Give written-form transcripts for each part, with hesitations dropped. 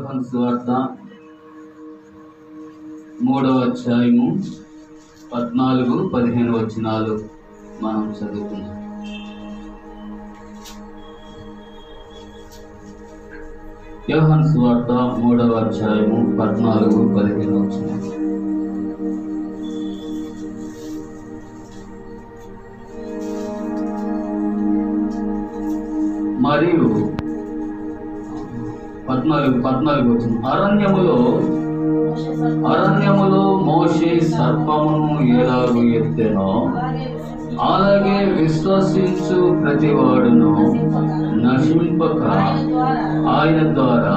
యోహాను సువార్త 3వ అధ్యాయము 14-15 వచనాలు మనం చదువుకుందాం. యోహాను సువార్త 3వ అధ్యాయము 14-15 వచనాలు. మరియు 14 వచనం, అరణ్యములో మోషే సర్పమును ఎలాగూ ఎత్తెనో అలాగే విశ్వసించు ప్రతివాడును నశింపక ఆయన ద్వారా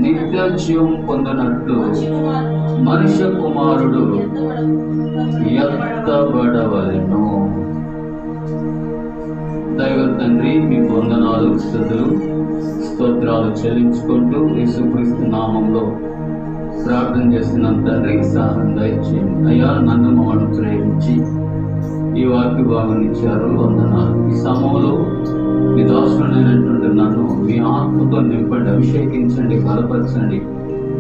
నిత్య జీవం పొందినట్లు మనుష్య కుమారుడు ఎత్తబడవలెను. దైవ తండ్రి, మీకు వందనాలు, స్తుతులు, స్తోత్రాలు చెల్లించుకుంటూ యేసుక్రీస్తు నామంలో ప్రార్థన చేస్తున్నాం. తండ్రి, సహాయం దయచేయండి అయ్యా. నన్ను మమ్మల్ని ప్రేమించి ఈ వాక్య భాగం ఇచ్చారు, వందనాలు. ఈ సమయంలో మీ దాసుడైనటువంటి నన్ను మీ ఆత్మతో నింపండి, అభిషేకించండి, బలపరచండి,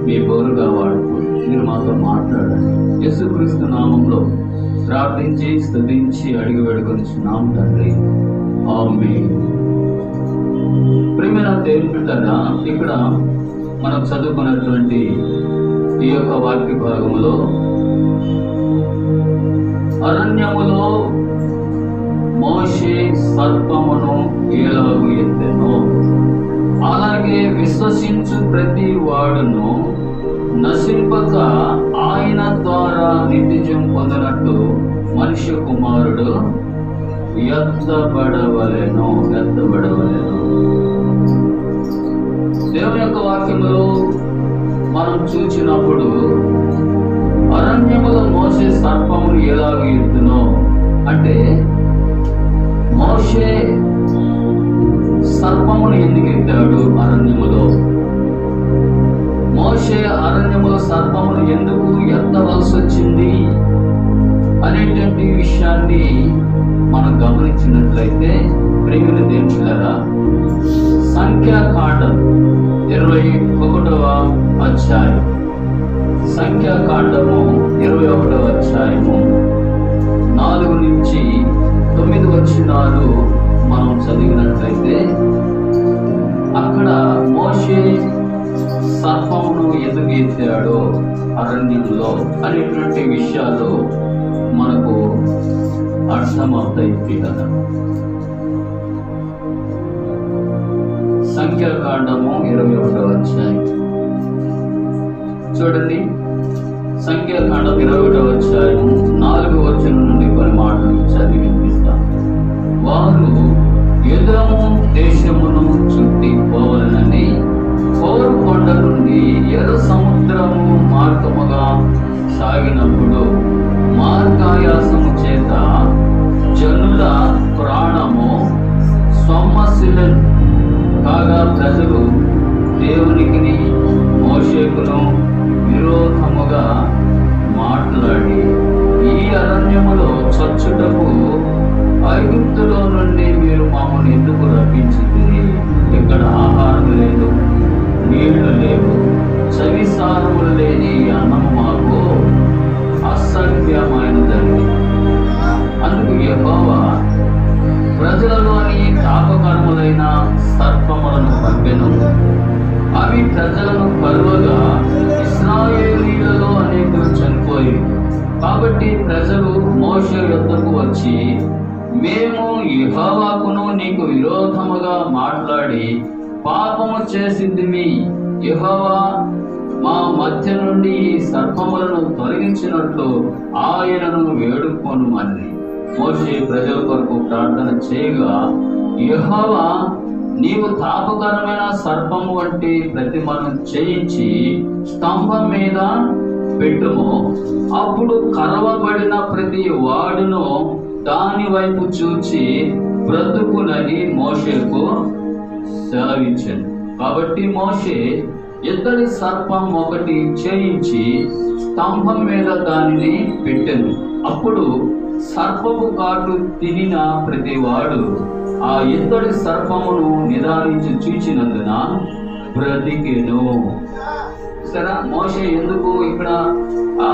మీ బోరుగా వాడుకోండి. మీరు మాతో మాట్లాడండి. యేసుక్రీస్తు నామంలో ప్రార్థించి స్తుతించి అడిగి వేడుకొనిచున్నాం తండ్రి, ఆమేన్. ప్రియమైన దేవుని బిడ్డలారా, ఇక్కడ మనం చదువుకున్నటువంటి ఈ యొక్క వాక్య భాగంలో అరణ్యములో మోషే సర్పమును ఎలాగూ ఎత్తెనో అలాగే విశ్వసించు ప్రతి వాడును నశింపక ఆయన ద్వారా నిత్యం పొందినట్టు మనుష్య కుమారుడు ఎత్తబడవలెను. దేవుని యొక్క వాక్యంలో మనం చూచినప్పుడు అరణ్యములో మోషే సర్పమును ఎలాగూ ఎత్తునో అంటే మోషే సర్పమును ఎందుకు ఎత్తాడు? అరణ్యములో మోషే అరణ్యములో సర్పమును ఎందుకు ఎత్తవలసి వచ్చింది అనేటువంటి విషయాన్ని మనం గమనించినట్లయితే, ప్రియమైన దేవులారా, సంఖ్యాకాండం 21వ అధ్యాయం, సంఖ్యాకాండము 21వ అధ్యాయము 4-9 వచనాలు మనం చదివినట్లయితే, అక్కడ మోషే సర్పమును ఎందుకు ఎత్తాడో అరణ్యంలో అనేటువంటి విషయాలు మనకు అర్థమవుతాయి కదా. సంఖ్యాకాండము 21వ అధ్యాయం చూడండి. సంఖ్యాకాండం 21వ అధ్యాయం 4వ వచనం నుండి కొన్ని మాటలు చదివి వినిపిస్తాను. వారు ఎదోము దేశమును చుట్టి పోవలనని హోరు కొండ నుండి ఎర్ర సముద్రము మార్గముగా సాగినప్పుడు మార్గాయాసము చేత జనుల ప్రాణము సొమ్మసిల్లెను. కాగా ప్రజలు దేవునికి మోషేకును విరోధముగా మాట్లాడి, ఈ అరణ్యములో చచ్చుటకు ఐగుప్తులో నుండి మీరు మమ్మల్ని ఎందుకు రప్పించింది? ఇక్కడ ఆహారం లేదు, నీళ్లు లేవు, చవిసారములు లేని అన్నము మాకు అసహ్యమైనదని. అందుకు యెహోవా ప్రజలలోని పాపకర్ములైన సర్పములను పంపెను. అవి ప్రజలను కరువగా ఇశ్రాయేలీయులలో అనేకులు చనిపోయి, కాబట్టి ప్రజలు మోషే యొద్దకు వచ్చి, మేము యెహోవాకును నీకు విరోధముగా మాట్లాడి పాపము చేసిద్దిమి. యెహోవా మా మధ్య నుండి ఈ సర్పములను తొలగించినట్లు ఆయనను వేడుకొనుమని మోషే ప్రజల కొరకు ప్రార్థన చేయగా, యెహోవా నీవు తాపకరమైన సర్పము వంటి ప్రతిమను చేయించి స్తంభం మీద పెట్టుము. అప్పుడు కరవబడిన ప్రతి వాడును దాని వైపు చూచి బ్రతుకునని మోషేకు సెలవిచ్చాను. కాబట్టి మోషే ఇత్తడి సర్పం ఒకటి చేయించి స్తంభం మీద దానిని పెట్టెను. అప్పుడు సర్పపు కాటు తినిన ప్రతివాడు ఆ ఇత్తడి సర్పమును నిదానించి చూచినందున బ్రతికెను. చూసారా, మోషే ఎందుకు ఇక్కడ ఆ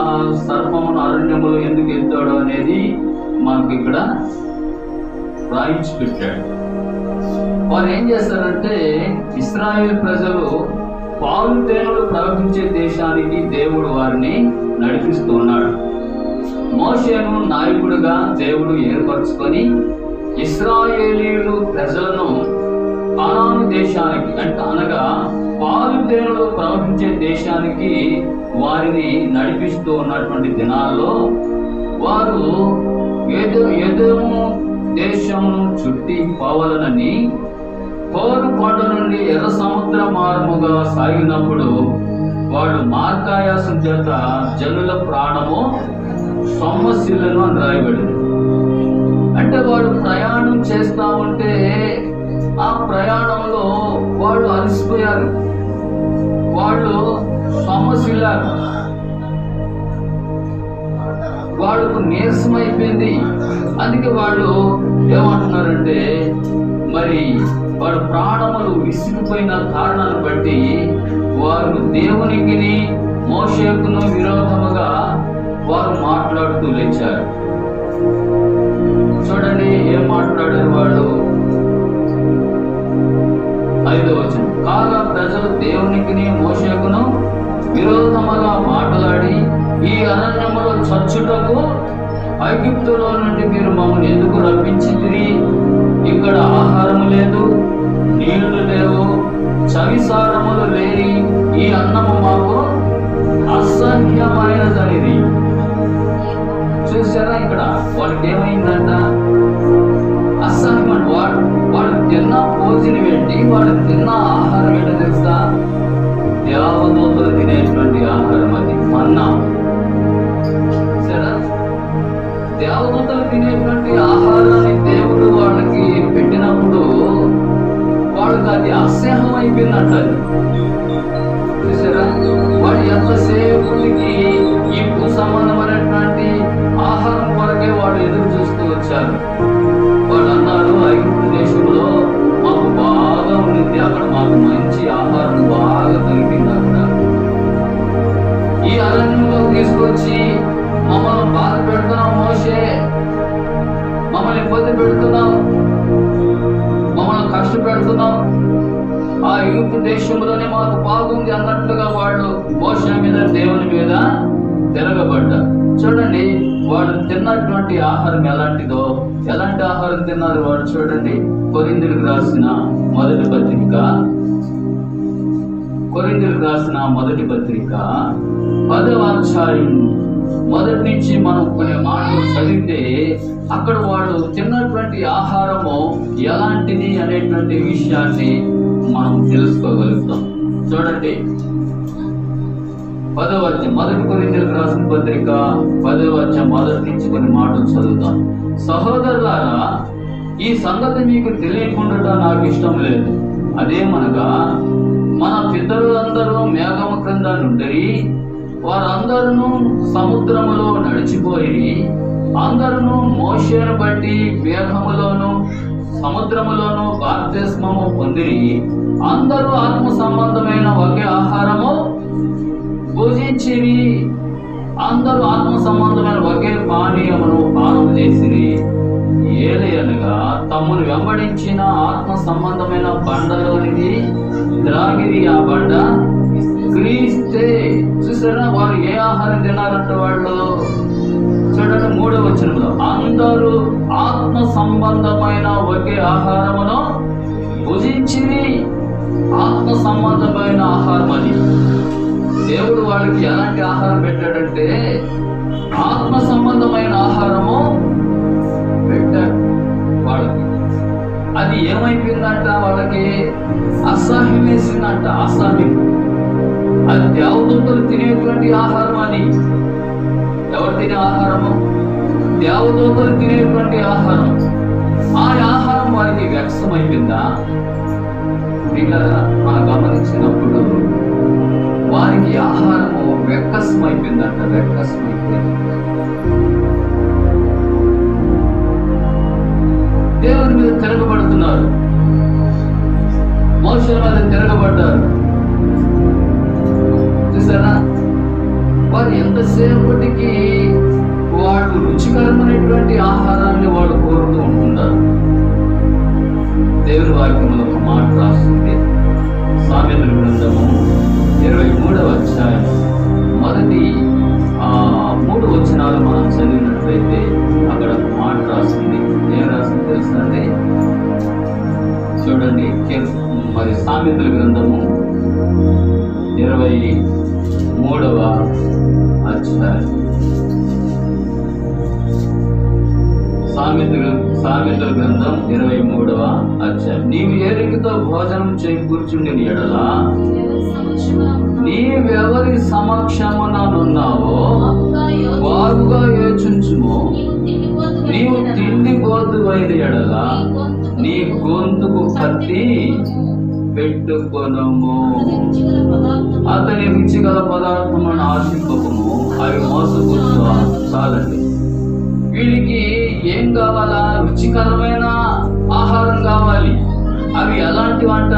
సర్పమును అరణ్యములో ఎందుకు ఎత్తాడు అనేది మనకు ఇక్కడ రాయించి పెట్టాడు. వారు ఏం చేస్తారంటే, ఇశ్రాయేల్ ప్రజలు పాలు తేనెలు ప్రవహించే దేశానికి దేవుడు వారిని నడిపిస్తూ ఉన్నాడు. మోషేను నాయకుడిగా దేవుడు ఏర్పరచుకొని ఇశ్రాయేలీయులు ప్రజలను కానాను దేశానికి అనగా పాలు తేనెలు ప్రవహించే దేశానికి వారిని నడిపిస్తూ ఉన్నటువంటి దినాల్లో వారు ఎదోము దేశమును చుట్టి పోవాలనని హోరు కొండ నుండి ఎర్ర సముద్ర మార్గముగా సాగినప్పుడు వాడు మార్కాయాసం చేత జనుల ప్రాణము సొమ్మశిల్లను అని రాయబడింది. అంటే వాడు ప్రయాణం చేస్తా ఉంటే ఆ ప్రయాణంలో వాళ్ళు అలసిపోయారు, వాళ్ళు సొమ్మశిల్లారు, వాళ్ళకు నీరసం అయిపోయింది. అందుకే వాళ్ళు ఏమంటున్నారంటే, మరి వాడు ప్రాణములు విసిగిపోయిన కారణాన్ని బట్టి వారు దేవునికి మోషేకును విరోధముగా వారు మాట్లాడుతూ లేచారు. చూడండి ఏం మాట్లాడారు వాళ్ళు. 5వ వచనం, కాగా ప్రజలు దేవునికి మోషేకును విరోధముగా మాట్లాడి, ఈ అరణ్యములో చచ్చుటకు ఐగుప్తులో నుండి మీరు మమ్మల్ని ఎందుకు రప్పించితిరి? ఇక్కడ ఆహారము లేదు, నీళ్లు లేవు, చవిసారములు లేని ఈ అన్నము మాకు అసహ్యమైనదనిది. చూసారా, ఇక్కడ వాళ్ళకి ఏమైందంట? అసహ్యం. వాళ్ళు తిన్న భోజనం ఏంటి, వాళ్ళు తిన్న ఆహారం ఏంటో తెలుసా? దేవదూతలు తినేటువంటి ఆహారం, అది మన్నా. సరే, దేవదూతలు తినేటువంటి ఆహారాన్ని దేవుడు వాళ్ళకి పెట్టినప్పుడు వాళ్ళకి అది అసహ్యం అయిపోయిందంట. చూసారా, వాళ్ళు ఎంతసేపటికి ఈ భూ సంబంధమైనటువంటి ఆహారం కొరకే వాళ్ళు ఎదురు చూస్తూ వచ్చారు. వాళ్ళు అన్నారు, ఐగుప్తు దేశంలో మాకు బాగా ఉండింది, అక్కడ మాకు మంచి ఆహారం బాగా దొరికింది, అక్కడ ఈ అరణ్యంలో తీసుకొచ్చి మమ్మల్ని బాధ పెడుతున్నాం, మోషే మమ్మల్ని ఇబ్బంది పెడుతున్నాం, మమ్మల్ని కష్టపెడుతున్నాం, ఆ ఐగుప్తు దేశంలోనే మాకు బాగుంది అన్నట్లుగా వాళ్ళు మోషే మీద దేవుని మీద తిరగబడ్డారు. చూడండి, వాళ్ళు తిన్నటువంటి ఆహారం ఎలాంటిదో, ఎలాంటి ఆహారం తిన్నారు వాళ్ళు చూడండి. కొరింథీయులకు రాసిన మొదటి పత్రిక 10వ అధ్యాయం మొదటి నుంచి మనం కొన్ని మాటలు చదివితే అక్కడ వాళ్ళు తిన్నటువంటి ఆహారము ఎలాంటిది అనేటువంటి విషయాన్ని మనం తెలుసుకోగలుగుతాం. చూడండి, 10వ అధ్యాయం మొదటి కొరింథీయులకు రాసిన పత్రిక 10వ అధ్యాయం మొదటి నుంచి కొన్ని మాటలు చదువుతాం. సహోదరులారా, ఈ సంగతి మీకు తెలియకుండా నాకు ఇష్టం లేదు. అదేమనగా, మన పితరులందరూ మేఘము క్రింద నుండి వారందరూ సముద్రములో నడిచిపోయి, అందరూ మోషేను బట్టి మేఘములోను సముద్రములోను బాప్తిస్మము పొందిరి. అందరూ ఆత్మ సంబంధమైన ఒకే ఆహారము భుజించిరి. అందరూ ఆత్మ సంబంధమైన ఒకే పానీయమును పానం చేసిరి. ఏలయనగా తమను వెంబడించిన ఆత్మ సంబంధమైన బండలోనికి త్రాగిరి. ఆ బండ క్రీస్తే. చూసారా, వారు ఏ ఆహారం తిన్నారంటే వాళ్ళు చూడండి, 3వ వచనంలో అందరూ ఆత్మ సంబంధమైన ఒకే ఆహారమును భుజించిరి. ఆత్మ సంబంధమైన ఆహారం అది. దేవుడు వాళ్ళకి ఎలాంటి ఆహారం పెట్టాడంటే ఆత్మ సంబంధమైన ఆహారము పెట్టాడు వాళ్ళకి. అది ఏమైపోయిందంట, వాళ్ళకి అసహ్యం వేసిందంట. అసహ్యం. అది దేవదూతలు తినేటువంటి ఆహారం. అది ఎవరు తినే ఆహారము? దేవదూతలు తినేటువంటి ఆహారం. ఆ ఆహారం వారికి వ్యక్తమైపోయిందా? మనం గమనించినప్పుడు వారికి ఆహారము వెక్కసమైపోయిందంట. వెక్కసమైపోయింది. దేవుని మీద తిరగబడుతున్నారు, మోషే మీద తిరగబడ్డారు. చూసారా, వారు ఎంతసేపటికి వాడు రుచికరమైనటువంటి ఆహారాన్ని వాడు కోరుతూ ఉంటున్నారు. దేవుని వాక్యంలో ఒక మాట రాస్తుంది, సామెతల గ్రంథము 23వ అధ్యాయం మొదటి 3 వచనాలు మనం చదివినట్లయితే అక్కడ ఒక మాట రాస్తుంది. ఏం రాసింది తెలుసా అండి? చూడండి, మరి సామెతల గ్రంథము 23వ అధ్యాయం సామెతల గ్రంథం 23వ అధ్యాయం. నీవు ఏరికతో భోజనం చేకూర్చుండిన ఎడల నీవెవరి సమక్షముననున్నావో వారుగా యోచించుము. నీవు తిండి బోధువైన ఎడల నీ గొంతుకు కత్తి పెట్టుకొనము. అతని రుచిగల పదార్థములను ఆశింపకము, అవి మోసపుచ్చు. చాలండి. వీడికి ఏం కావాలా? రుచికరమైన ఆహారం కావాలి. అవి ఎలాంటి వంట?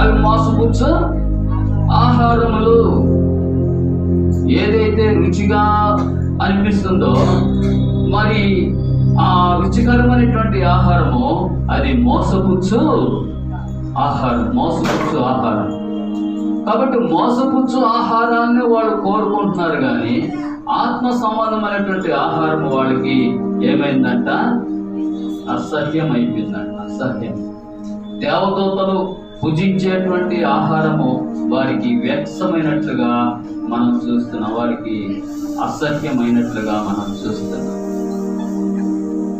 అవి మోసపుచ్చు ఆహారములు. ఏదైతే రుచిగా అనిపిస్తుందో మరి ఆ రుచికరమైనటువంటి ఆహారము అది మోసపుచ్చు ఆహారం. మోసపుచ్చు ఆహారం. కాబట్టి మోసపుచ్చు ఆహారాన్ని వాళ్ళు కోరుకుంటున్నారు, కానీ ఆత్మ సంబంధమైనటువంటి ఆహారం వాళ్ళకి ఏమైందంట? అసహ్యం అయిపోయిందంట. అసహ్యం. దేవదూతలు భుజించేటువంటి ఆహారము వారికి వ్యర్థమైనట్లుగా మనం చూస్తున్నాం, వారికి అసహ్యమైనట్లుగా మనం చూస్తున్నాం.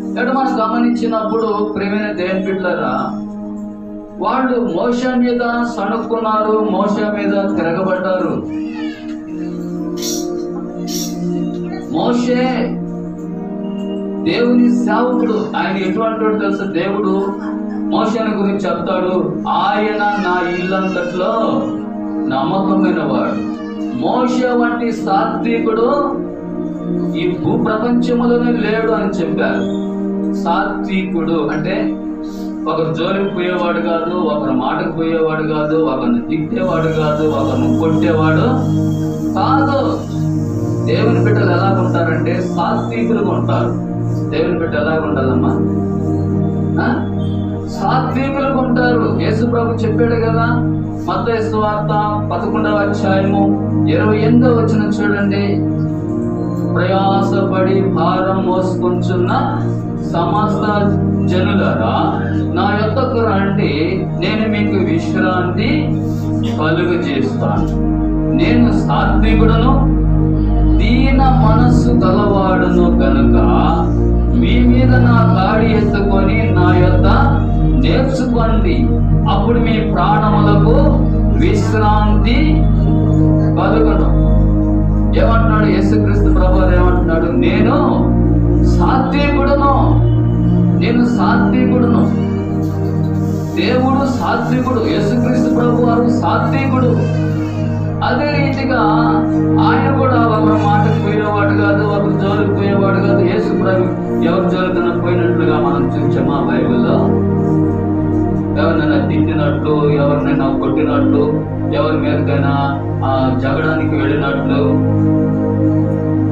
ఇక్కడ మనం గమనించినప్పుడు ప్రియమైన దేవుని బిడ్డలారా, వాళ్ళు మోషే మీద సణుక్కున్నారు, మోషే మీద తిరగబడ్డారు. మోషే దేవుని సేవకుడు. ఆయన ఎటువంటి తెలుసు? దేవుడు మోషేని గురించి చెప్తాడు, ఆయన నా ఇల్లంతట్లో నమ్మకమైన వాడు. మోషే వంటి సాత్వికుడు ఈ భూ ప్రపంచంలోనే లేడు అని చెప్పారు. సాత్వికుడు అంటే ఒకరు జోలికి పోయేవాడు కాదు, ఒకరు మాటకు పోయేవాడు కాదు, ఒకరిని తిట్టేవాడు కాదు, ఒకరిని కొట్టేవాడు కాదు. దేవుని బిడ్డలు ఎలా ఉంటారంటే సాత్వికులుగా ఉంటారు. దేవుని బిడ్డ ఎలా ఉండాలమ్మా? సాత్వికులుగా ఉంటారు. యేసు ప్రభు చెప్పాడు కదా, మత్తయి సువార్త 11వ అధ్యాయము 28వ వచనం చూడండి. ప్రయాసపడి భారం మోసుకొంచున్న సమస్త జనులారా నా యొద్దకు రండి, నేను మీకు విశ్రాంతి కలుగజేస్తాను. నేను సాత్వికుడను దీన మనస్సు గలవాడును గనుక మీ మీద నా కాడి ఎత్తుకొని నా యొద్ద నేర్చుకోండి, అప్పుడు మీ ప్రాణములకు విశ్రాంతి కలుగును. ఏమంటున్నాడు యేసుక్రీస్తు ప్రభువు? ఏమంటున్నాడు? నేను సాత్వికుడును. నేను సాత్వికుడును. దేవుడు సాత్వికుడు, యేసుక్రీస్తు ప్రభు వారు సాత్వికుడు. అదే రీతిగా ఆయన కూడా ఒకరు మాటకు పోయేవాడు కాదు, ఒకరు జోలికి పోయేవాడు కాదు. యేసు ప్రభు ఎవరి జోలికన్నా పోయినట్లుగా మనం చూసామా బైబిల్లో? ఎవరినైనా తిట్టినట్లు, ఎవరినైనా కొట్టినట్లు, ఎవరి మీదకైనా జగడానికి వెళ్ళినట్లు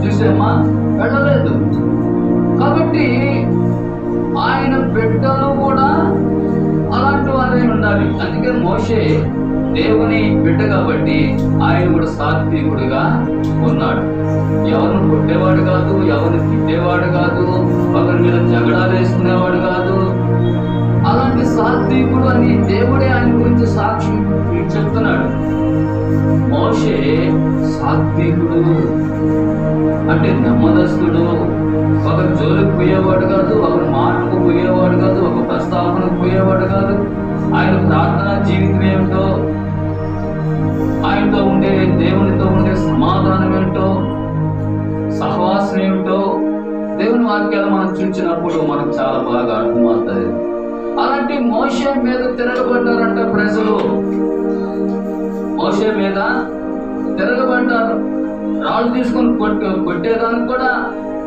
చూసామా? వెళ్ళలేదు. కాబట్టి ఆయన బిడ్డలు కూడా అలాంటి వారే ఉండాలి. అందుకే మోషే దేవుని బిడ్డ కాబట్టి ఆయన కూడా సాత్వికుడిగా ఉన్నాడు. ఎవరిని కొట్టేవాడు కాదు, ఎవరిని తిట్టేవాడు కాదు, ఒకరి మీద జగడాలు వేసుకునేవాడు కాదు. అలాంటి సాత్వికుడు అని దేవుడే ఆయన గురించి సాక్షి చెప్తున్నాడు. మోషే సాత్వికుడు అంటే నెమ్మదస్తుడు. ఒకరు జోలికి పోయేవాడు కాదు, ఒకరు మాటకు పోయేవాడు కాదు, ఒక ప్రస్తావనకు పోయేవాడు కాదు. ఆయన ప్రార్థనా జీవితం ఏమిటో, ఆయనతో ఉండే దేవునితో ఉండే సమాధానం ఏంటో, సహవాసం ఏమిటో దేవుని వాక్యాలు మనం చూసినప్పుడు మనకు చాలా బాగా అర్థమవుతుంది. అలాంటి మోషే మీద తిరగబడ్డారంట ప్రజలు. మోషే మీద తిరగబడ్డారు. రాళ్ళు తీసుకొని కొట్టేదానికి కూడా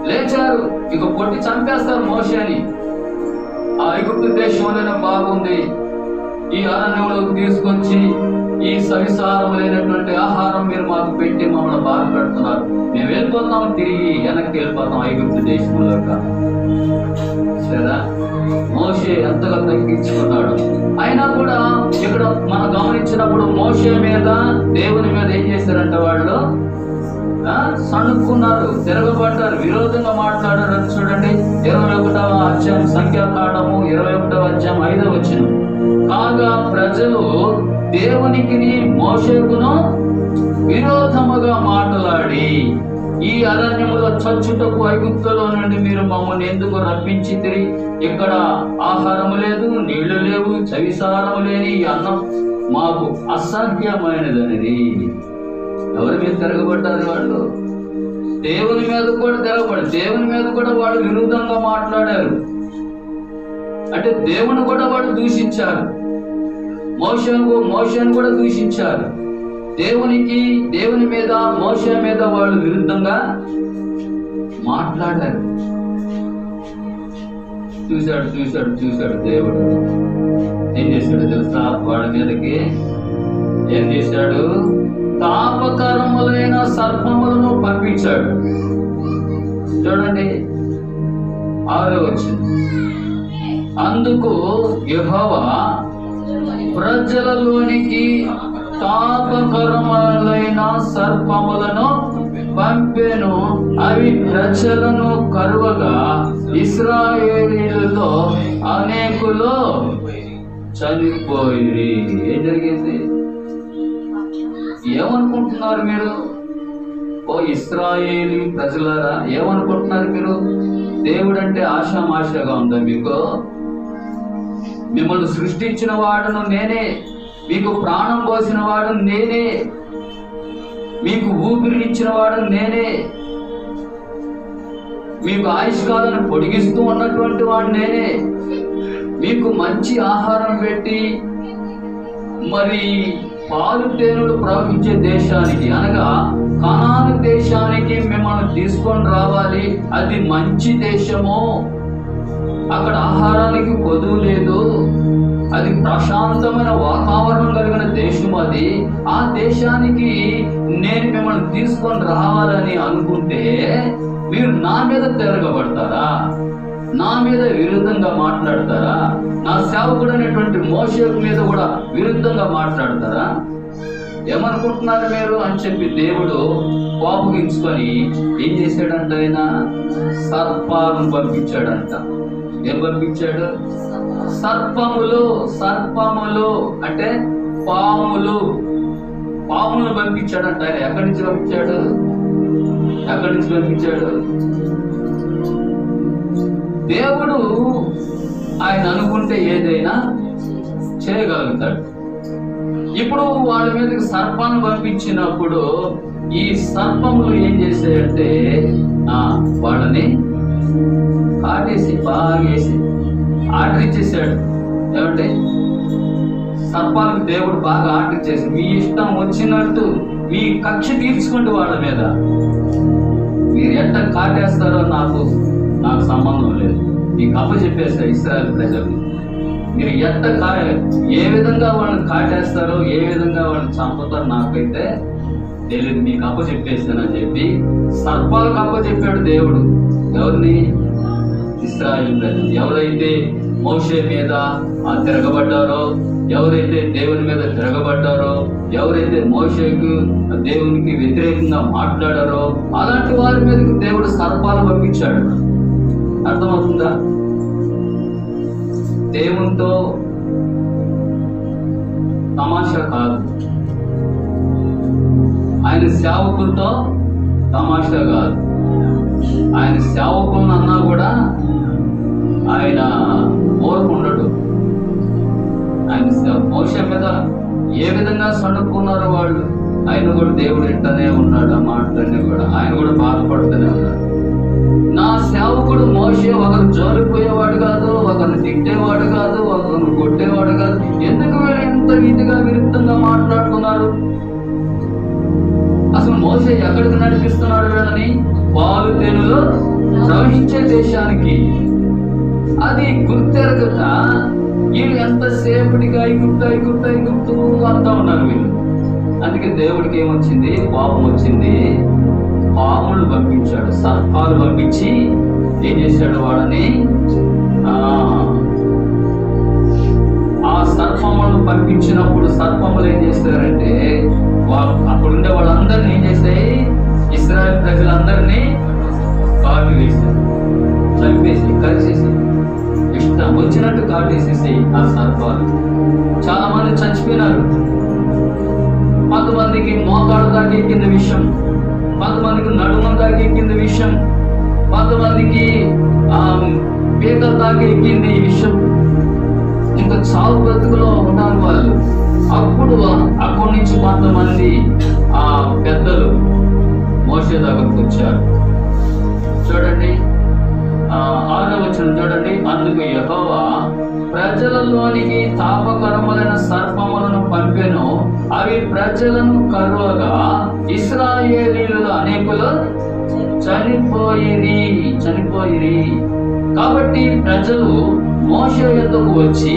లేచారు. ఇక కొట్టి చంపేస్తారు మోషేని. ఆ ఐగుప్తు దేశంలోనే బాగుంది, ఈ అరణ్యంలోకి తీసుకొచ్చి ఈ ఈ సవిసారములైనటువంటి ఆహారం మీరు మాకు పెట్టి మమ్మల్ని బాధపెడుతున్నారు, మేము వెళ్ళిపోతాం, తిరిగి వెనక్కి వెళ్ళిపోతాం ఐగుప్తు దేశంలోకి. సరే, మోషే ఎంతగా తగ్గించుకున్నాడు. అయినా కూడా ఇక్కడ మనం గమనించినప్పుడు మోషే మీద దేవుని మీద ఏం చేశారంటే వాళ్ళు సణుక్కున్నారు, తిరగబడ్డారు, విరోధంగా మాట్లాడారు. అని చూడండి 21వ అధ్యాయం సంఖ్యాకాండము 21వ అధ్యాయం 5వ వచనం. కాగా ప్రజలు దేవునికి మోషేకును విరోధముగా మాట్లాడి, ఈ అరణ్యములో చచ్చుటకు ఐగుప్తులో నుండి మీరు మమ్మల్ని ఎందుకు రప్పించితిరి? ఇక్కడ ఆహారము లేదు, నీళ్లు లేవు, చవిసారము లేని ఈ అన్నం మాకు అసహ్యమైనదనేది. ఎవరి మీద తిరగబడ్డారు వాళ్ళు? దేవుని మీద కూడా తిరగబడ్డారు. దేవుని మీద కూడా వాళ్ళు విరుద్ధంగా మాట్లాడారు. అంటే దేవుని కూడా వాళ్ళు దూషించారు, మోషేను కూడా దూషించారు. దేవుని మీద మోషే మీద వాళ్ళు విరుద్ధంగా మాట్లాడారు. చూశాడు దేవుడు ఏం చేశాడు తెలుసా? వాళ్ళ మీదకి ఏం చేశాడు? తాపకరములైన సర్పములను పంపించాడు. చూడండి 6వ వచనం. అందుకు యెహోవా ప్రజలలోనికి తాపకరములైన సర్పములను పంపెను, అవి ప్రజలను కరువగా ఇశ్రాయేలీయులలో అనేకులు చనిపోయి. ఏం జరిగింది? ఏమనుకుంటున్నారు మీరు? ఓ ఇశ్రాయేలీ ప్రజలారా, ఏమనుకుంటున్నారు మీరు? దేవుడు అంటే ఆషామాషగా ఉందా మీకు? మిమ్మల్ని సృష్టించిన వాడును నేనే, మీకు ప్రాణం పోసిన వాడు నేనే, మీకు ఊపిరినిచ్చిన వాడు నేనే, మీకు ఆయుష్కాలను పొడిగిస్తూ ఉన్నటువంటి వాడు నేనే, మీకు మంచి ఆహారం పెట్టి మరి పాలు తేనెలు ప్రవహించే దేశానికి అనగా కనాను దేశానికి మిమ్మల్ని తీసుకొని రావాలి. అది మంచి దేశము, అక్కడ ఆహారానికి కొదువు లేదు, అది ప్రశాంతమైన వాతావరణం కలిగిన దేశం. అది ఆ దేశానికి నేను మిమ్మల్ని తీసుకొని రావాలని అనుకుంటే మీరు నా మీద తిరగబడతారా? నా మీద విరుద్ధంగా మాట్లాడతారా? నా సేవకుడు అనేటువంటి మోషే మీద కూడా విరుద్ధంగా మాట్లాడతారా? ఏమనుకుంటున్నారు మీరు అని చెప్పి దేవుడు కోపగించుకొని ఏం చేశాడంట? ఆయన సర్పాలను పంపించాడంట. ఏం పంపించాడు? సర్పములు అంటే పాములు పంపించాడంట. ఆయన ఎక్కడి నుంచి పంపించాడు? దేవుడు ఆయన అనుకుంటే ఏదైనా చేయగలుగుతాడు. ఇప్పుడు వాళ్ళ మీదకి సర్పాన్ని పంపించినప్పుడు ఈ సర్పములు ఏం చేశాయంటే వాళ్ళని కాటేసి బాగేసి ఆర్డర్ ఇచ్చేసాడు. ఏమంటే సర్పాలకు దేవుడు బాగా ఆర్డర్ ఇచ్చేసి మీ ఇష్టం వచ్చినట్టు మీ కక్ష తీర్చుకోండి, వాళ్ళ మీద మీరు ఎట్ట కాటేస్తారో నాకు సంబంధం లేదు, మీకు అప్పచెప్పేస్తారు ఇశ్రాయేలు ప్రజలు. మీరు ఏ విధంగా వాళ్ళని కాటేస్తారో, ఏ విధంగా వాళ్ళని చంపుతారో నాకైతే తెలియదు, మీకు అప్పచెప్పేస్తానని చెప్పి సర్పాలకు అప్పచెప్పాడు దేవుడు. ఎవరిని? ఇశ్రాయేలు ప్రజలు. ఎవరైతే మోషే మీద తిరగబడ్డారో, ఎవరైతే దేవుని మీద తిరగబడ్డారో, ఎవరైతే మోషేకు దేవునికి వ్యతిరేకంగా మాట్లాడారో అలాంటి వారి మీదకి దేవుడు సర్పాలు పంపించాడు. అర్థమవుతుందా? దేవునితో తమాషా కాదు, ఆయన సేవకులతో తమాషా కాదు. ఆయన సేవకులను అన్నా కూడా ఆయన ఓర్పుండడు. ఆయన మోషే మీద ఏ విధంగా సణుక్కున్నారో వాళ్ళు, ఆయన కూడా దేవుడు ఇంటనే ఉన్నాడు. ఆ మాటలన్నీ కూడా ఆయన కూడా బాధపడుతూనే ఉన్నాడు. నా సేవకుడు మోషే ఒకరు జోలిపోయేవాడు కాదు, ఒకరిని తిట్టేవాడు కాదు, ఒకరిని కొట్టేవాడు కాదు. ఎందుకు వీళ్ళు ఇంత రీతిగా విరుద్ధంగా మాట్లాడుతున్నారు? అసలు మోషే ఎక్కడికి నడిపిస్తున్నాడు వీళ్ళని? పాలు తేనెలు ప్రవహించే దేశానికి. అది గుర్తెరగక వీళ్ళు ఎంతసేపటిగా ఐగుప్తు అంటా ఉన్నారు వీళ్ళు. అందుకే దేవుడికి ఏమొచ్చింది? కోపం వచ్చింది. పాములు పంపించాడు, సర్పాలు పంపించి ఏం చేశాడు? వాడని ఆ సర్పములను పంపించినప్పుడు సర్పములు ఏం చేస్తారంటే అక్కడుండే వాళ్ళందరినీ ఏం చేస్తాయి? ఇశ్రాయేలు ప్రజలందరినీ కాటు వేశారు, చంపేసి కలిసేసి ఇష్టం వచ్చినట్టు కాటేసేసి ఆ సర్పాలు. చాలా మంది చచ్చిపోయినారు. కొంతమందికి మోకాడు దాకా ఎక్కింది విషయం, కొంతమందికి నడుమ దాకా ఎక్కింది విషయం, కొంతమందికి పీకల దాకా ఎక్కింది ఈ విషయం. ఇంకా చావు బ్రతుకులో ఉన్నారు వాళ్ళు. అప్పుడు అక్కడి నుంచి కొంతమంది పెద్దలు మోషే దగ్గరకు వచ్చారు. చూడండి 6వ వచనం చూడండి. అందుకు యెహోవా ప్రజలలోనికి తాపకరములైన సర్పములను పంపెను, అవి ప్రజలను కరువగా ఇశ్రాయేలీయులు అనేకులు చనిపోయిరి. కాబట్టి ప్రజలు మోషే యొద్దకు వచ్చి,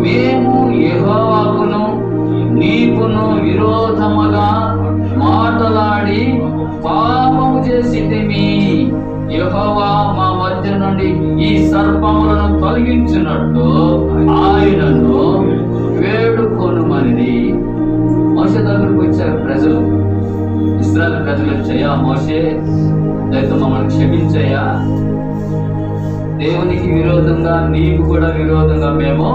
మేము యెహోవాకును నీకును విరోధముగా మాటలాడి పాపము చేసితిమి. యెహోవా మా మధ్య నుండి ఈ సర్పములను తొలగించినట్టు ఆయనను వేడుకొనుమని మోషే దగ్గరకు వచ్చారు ప్రజలు. ఇశ్రాయేలు ప్రజలు వచ్చాయా, మోషే దయతో మమ్మల్ని క్షమించయ్యా, దేవునికి విరోధంగా నీకు కూడా విరోధంగా మేము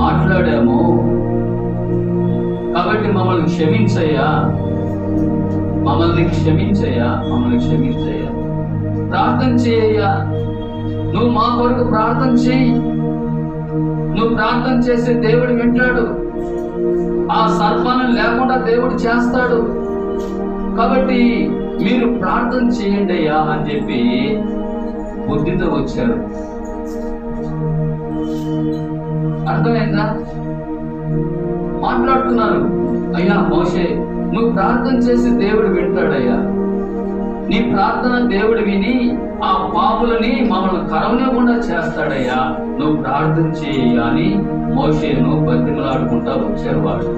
మాట్లాడాము, కాబట్టి మమ్మల్ని క్షమించయ్యా, మమ్మల్ని క్షమించయ్యా. ప్రార్థన చేయయ్యా, నువ్వు మా కొరకు ప్రార్థన చేయి. నువ్వు ప్రార్థన చేస్తే దేవుడు వింటాడు, ఆ సర్పాన్ని లేకుండా దేవుడు చేస్తాడు. కాబట్టి మీరు ప్రార్థన చేయండి అయ్యా అని చెప్పి బుద్ధితో వచ్చారు. అర్థమైందా? మాట్లాడుతున్నారు. అయ్యా మోషే, నువ్వు ప్రార్థన చేసి దేవుడు వింటాడయ్యా, నీ ప్రార్థన దేవుడు విని ఆ పాపులని మమ్మల్ని కరవనివ్వకుండా చేస్తాడయ్యా, నువ్వు ప్రార్థన చేయ అని మోషేను బతిమలాడుకుంటా వచ్చారు వాళ్ళు.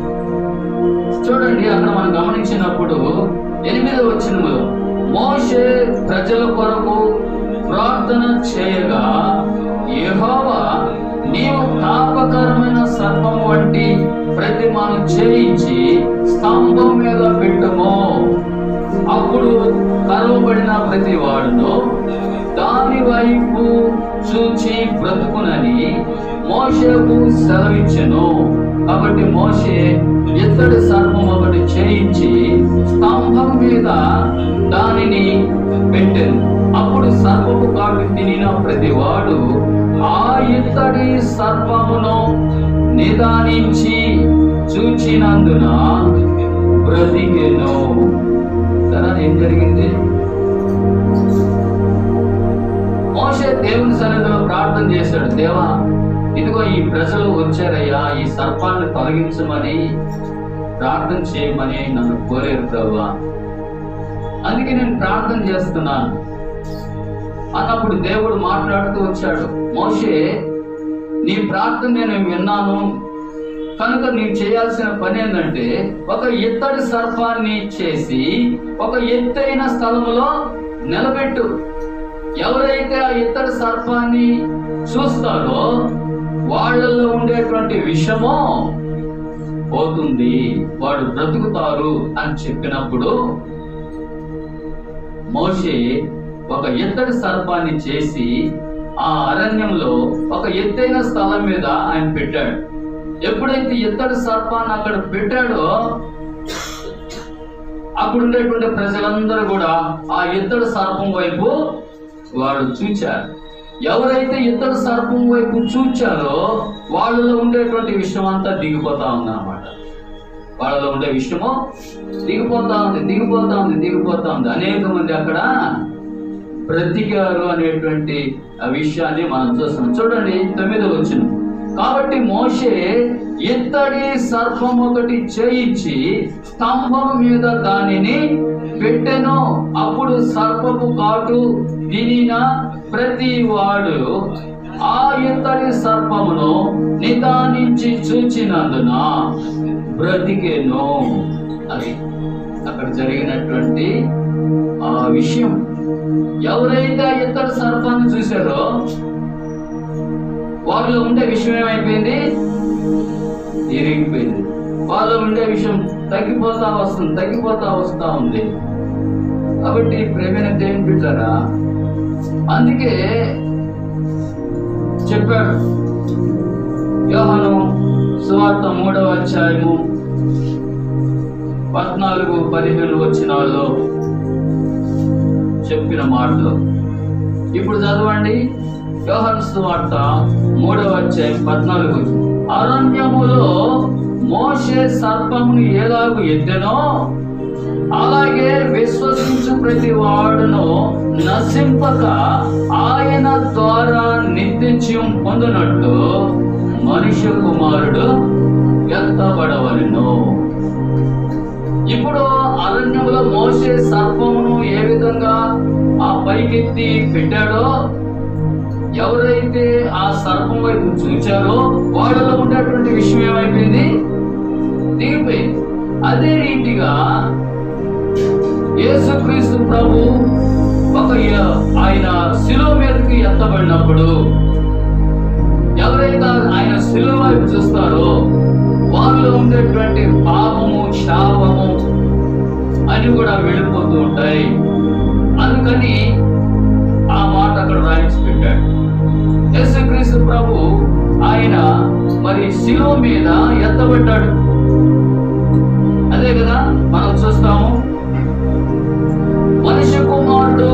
చూడండి, అక్కడ మనం గమనించినప్పుడు 8వ వచనములో మోషే ప్రజల కొరకు ప్రార్థన చేయగా, యెహోవా నీవు తాపకరమైన సర్పము వంటి ప్రతిమను చేయించి స్తంభం మీద పెట్టుము, అప్పుడు కరువబడిన ప్రతి వాడును దాని వైపు చూచి బ్రతుకునని మోషేకు సెలవిచ్చెను. కాబట్టి మోషే ఇత్తడి సర్పం ఒకటి చేయించి స్తంభం మీద దానిని పెట్టెను. అప్పుడు సర్పము కాటు తినిన ప్రతి వాడు ఆ ఇత్తడి సర్పమును నిదానించి చూచినందున బ్రతికెను. సరే, ఏం జరిగింది? మోషే దేవుని సన్నిధిలో ప్రార్థన చేశాడు. దేవా, ఇదిగో ఈ ప్రజలు వచ్చారయ్యా, ఈ సర్పాన్ని తొలగించమని ప్రార్థన చేయమని నన్ను కోరారు ప్రభువా, అందుకే నేను ప్రార్థన చేస్తున్నాను అన్నప్పుడు దేవుడు మాట్లాడుతూ వచ్చాడు. మోషే, నీ ప్రార్థన నేను విన్నాను కనుక నీవు చేయాల్సిన పని ఏంటంటే ఒక ఇత్తడి సర్పాన్ని చేసి ఒక ఎత్తైన స్థలములో నిలబెట్టు. ఎవరైతే ఆ ఇత్తడి సర్పాన్ని చూస్తారో వాళ్ళల్లో ఉండేటువంటి విషము పోతుంది, వాడు బ్రతుకుతారు అని చెప్పినప్పుడు మోషే ఒక ఇత్తడి సర్పాన్ని చేసి ఆ అరణ్యంలో ఒక ఎత్తైన స్థలం మీద ఆయన పెట్టాడు. ఎప్పుడైతే ఇత్తడి సర్పాన్ని అక్కడ పెట్టాడో అక్కడ ఉండేటువంటి ప్రజలందరూ కూడా ఆ ఇత్తడి సర్పం వైపు వాళ్ళు చూచారు. ఎవరైతే ఇత్తడి సర్పం వైపు చూచారో వాళ్ళలో ఉండేటువంటి విషయం అంతా దిగిపోతా ఉంది అన్నమాట. వాళ్ళలో ఉండే విషయము దిగిపోతా ఉంది. అనేక మంది అక్కడ బ్రతికారు అనేటువంటి ఆ విషయాన్ని మనం చూస్తున్నాం. చూడండి 9వ వచనం. కాబట్టి మోషే ఇత్తడి సర్పం ఒకటి చేయించి స్తంభం మీద దానిని పెట్టెను. అప్పుడు సర్పపు కాటు తినిన ప్రతి వాడు ఆ ఇత్తడి సర్పమును నిదానించి చూచినందున బ్రతికెను. అది అక్కడ జరిగినటువంటి ఆ విషయం. ఎవరైతే ఆ ఇద్దరు సర్పాన్ని చూశారో వారిలో ఉండే విషయం ఏమైపోయింది? ఎరిగిపోయింది. వాళ్ళలో ఉండే విషయం తగ్గిపోతా వస్తా ఉంది. కాబట్టి ప్రేమైన దేవుని బిడ్డలారా, అందుకే చెప్పాడు యోహాను సువార్త 3వ అధ్యాయము 14-15 వచనాల్లో చెప్పిన మాటలు. ఇప్పుడు చదవండి. యోహాను సువార్త 3వ అధ్యాయం 14. అరణ్యములో మోషే సర్పమును ఎలాగూ ఎత్తెనో అలాగే విశ్వసించు ప్రతి వాడును నశింపక ఆయన ద్వారా నిత్య జీవం పొందినట్టు మనుష్య కుమారుడు ఎత్తబడవలెను. ఇప్పుడు అరణ్యములో మోషే సర్పమును ఏ విధంగా ఆ పైకెత్తి పెట్టాడో, ఎవరైతే ఆ సర్పం వైపు చూచారో వాళ్ళలో ఉండేటువంటి విషయం ఏమైపోయింది? దిగిపోయింది. అదే రీతిగా యేసుక్రీస్తు ప్రభు ఆయన శిలువ మీదకి ఎత్తబడినప్పుడు ఎవరైతే ఆయన శిలువ వైపు చూస్తారో వారిలో ఉండేటువంటి పాపము, శాపము అని కూడా వెళ్ళిపోతూ ఉంటాయి. అందుకని ఆ మాట అక్కడ రాయించి పెట్టాడు. యేసుక్రీస్తు ప్రభు ఆయన మరి శిలువ మీద ఎత్తబడ్డాడు. అదే కదా మనం చూస్తాము. మనిషి కుమారుడు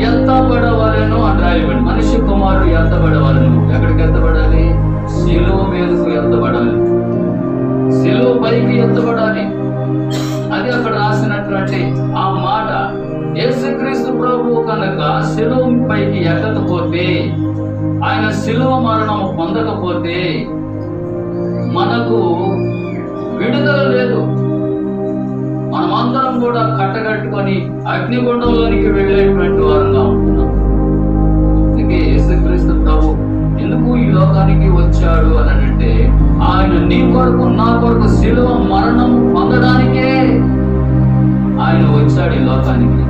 ఎత్తబడవలెను అని రాయబడి, మనిషి కుమారుడు ఎత్తబడవలెను. ఎక్కడికి ఎత్తబడాలి? శిలువ మీదకు ఎత్తబడాలి, శిలువ పైకి ఎత్తబడాలి. అది అక్కడ రాసినటువంటి ఆ మాట. యేసుక్రీస్తు ప్రభు కనుక శిలువ పైకి ఎక్కకపోతే, ఆయన శిలువ మరణం పొందకపోతే మనకు విడుదల లేదు. మనమందరం కూడా కట్టగట్టుకొని అగ్నిగుండంలోనికి వెళ్ళేటువంటి వారంగా ఉంటున్నాం. అందుకే యేసుక్రీస్తు ప్రభు ఎందుకు ఈ లోకానికి వచ్చాడు అని అంటే, ఆయన నీ కొరకు నా కొరకు శిలువ మరణం పొందడానికే ఆయన వచ్చాడు ఈ లోకానికి.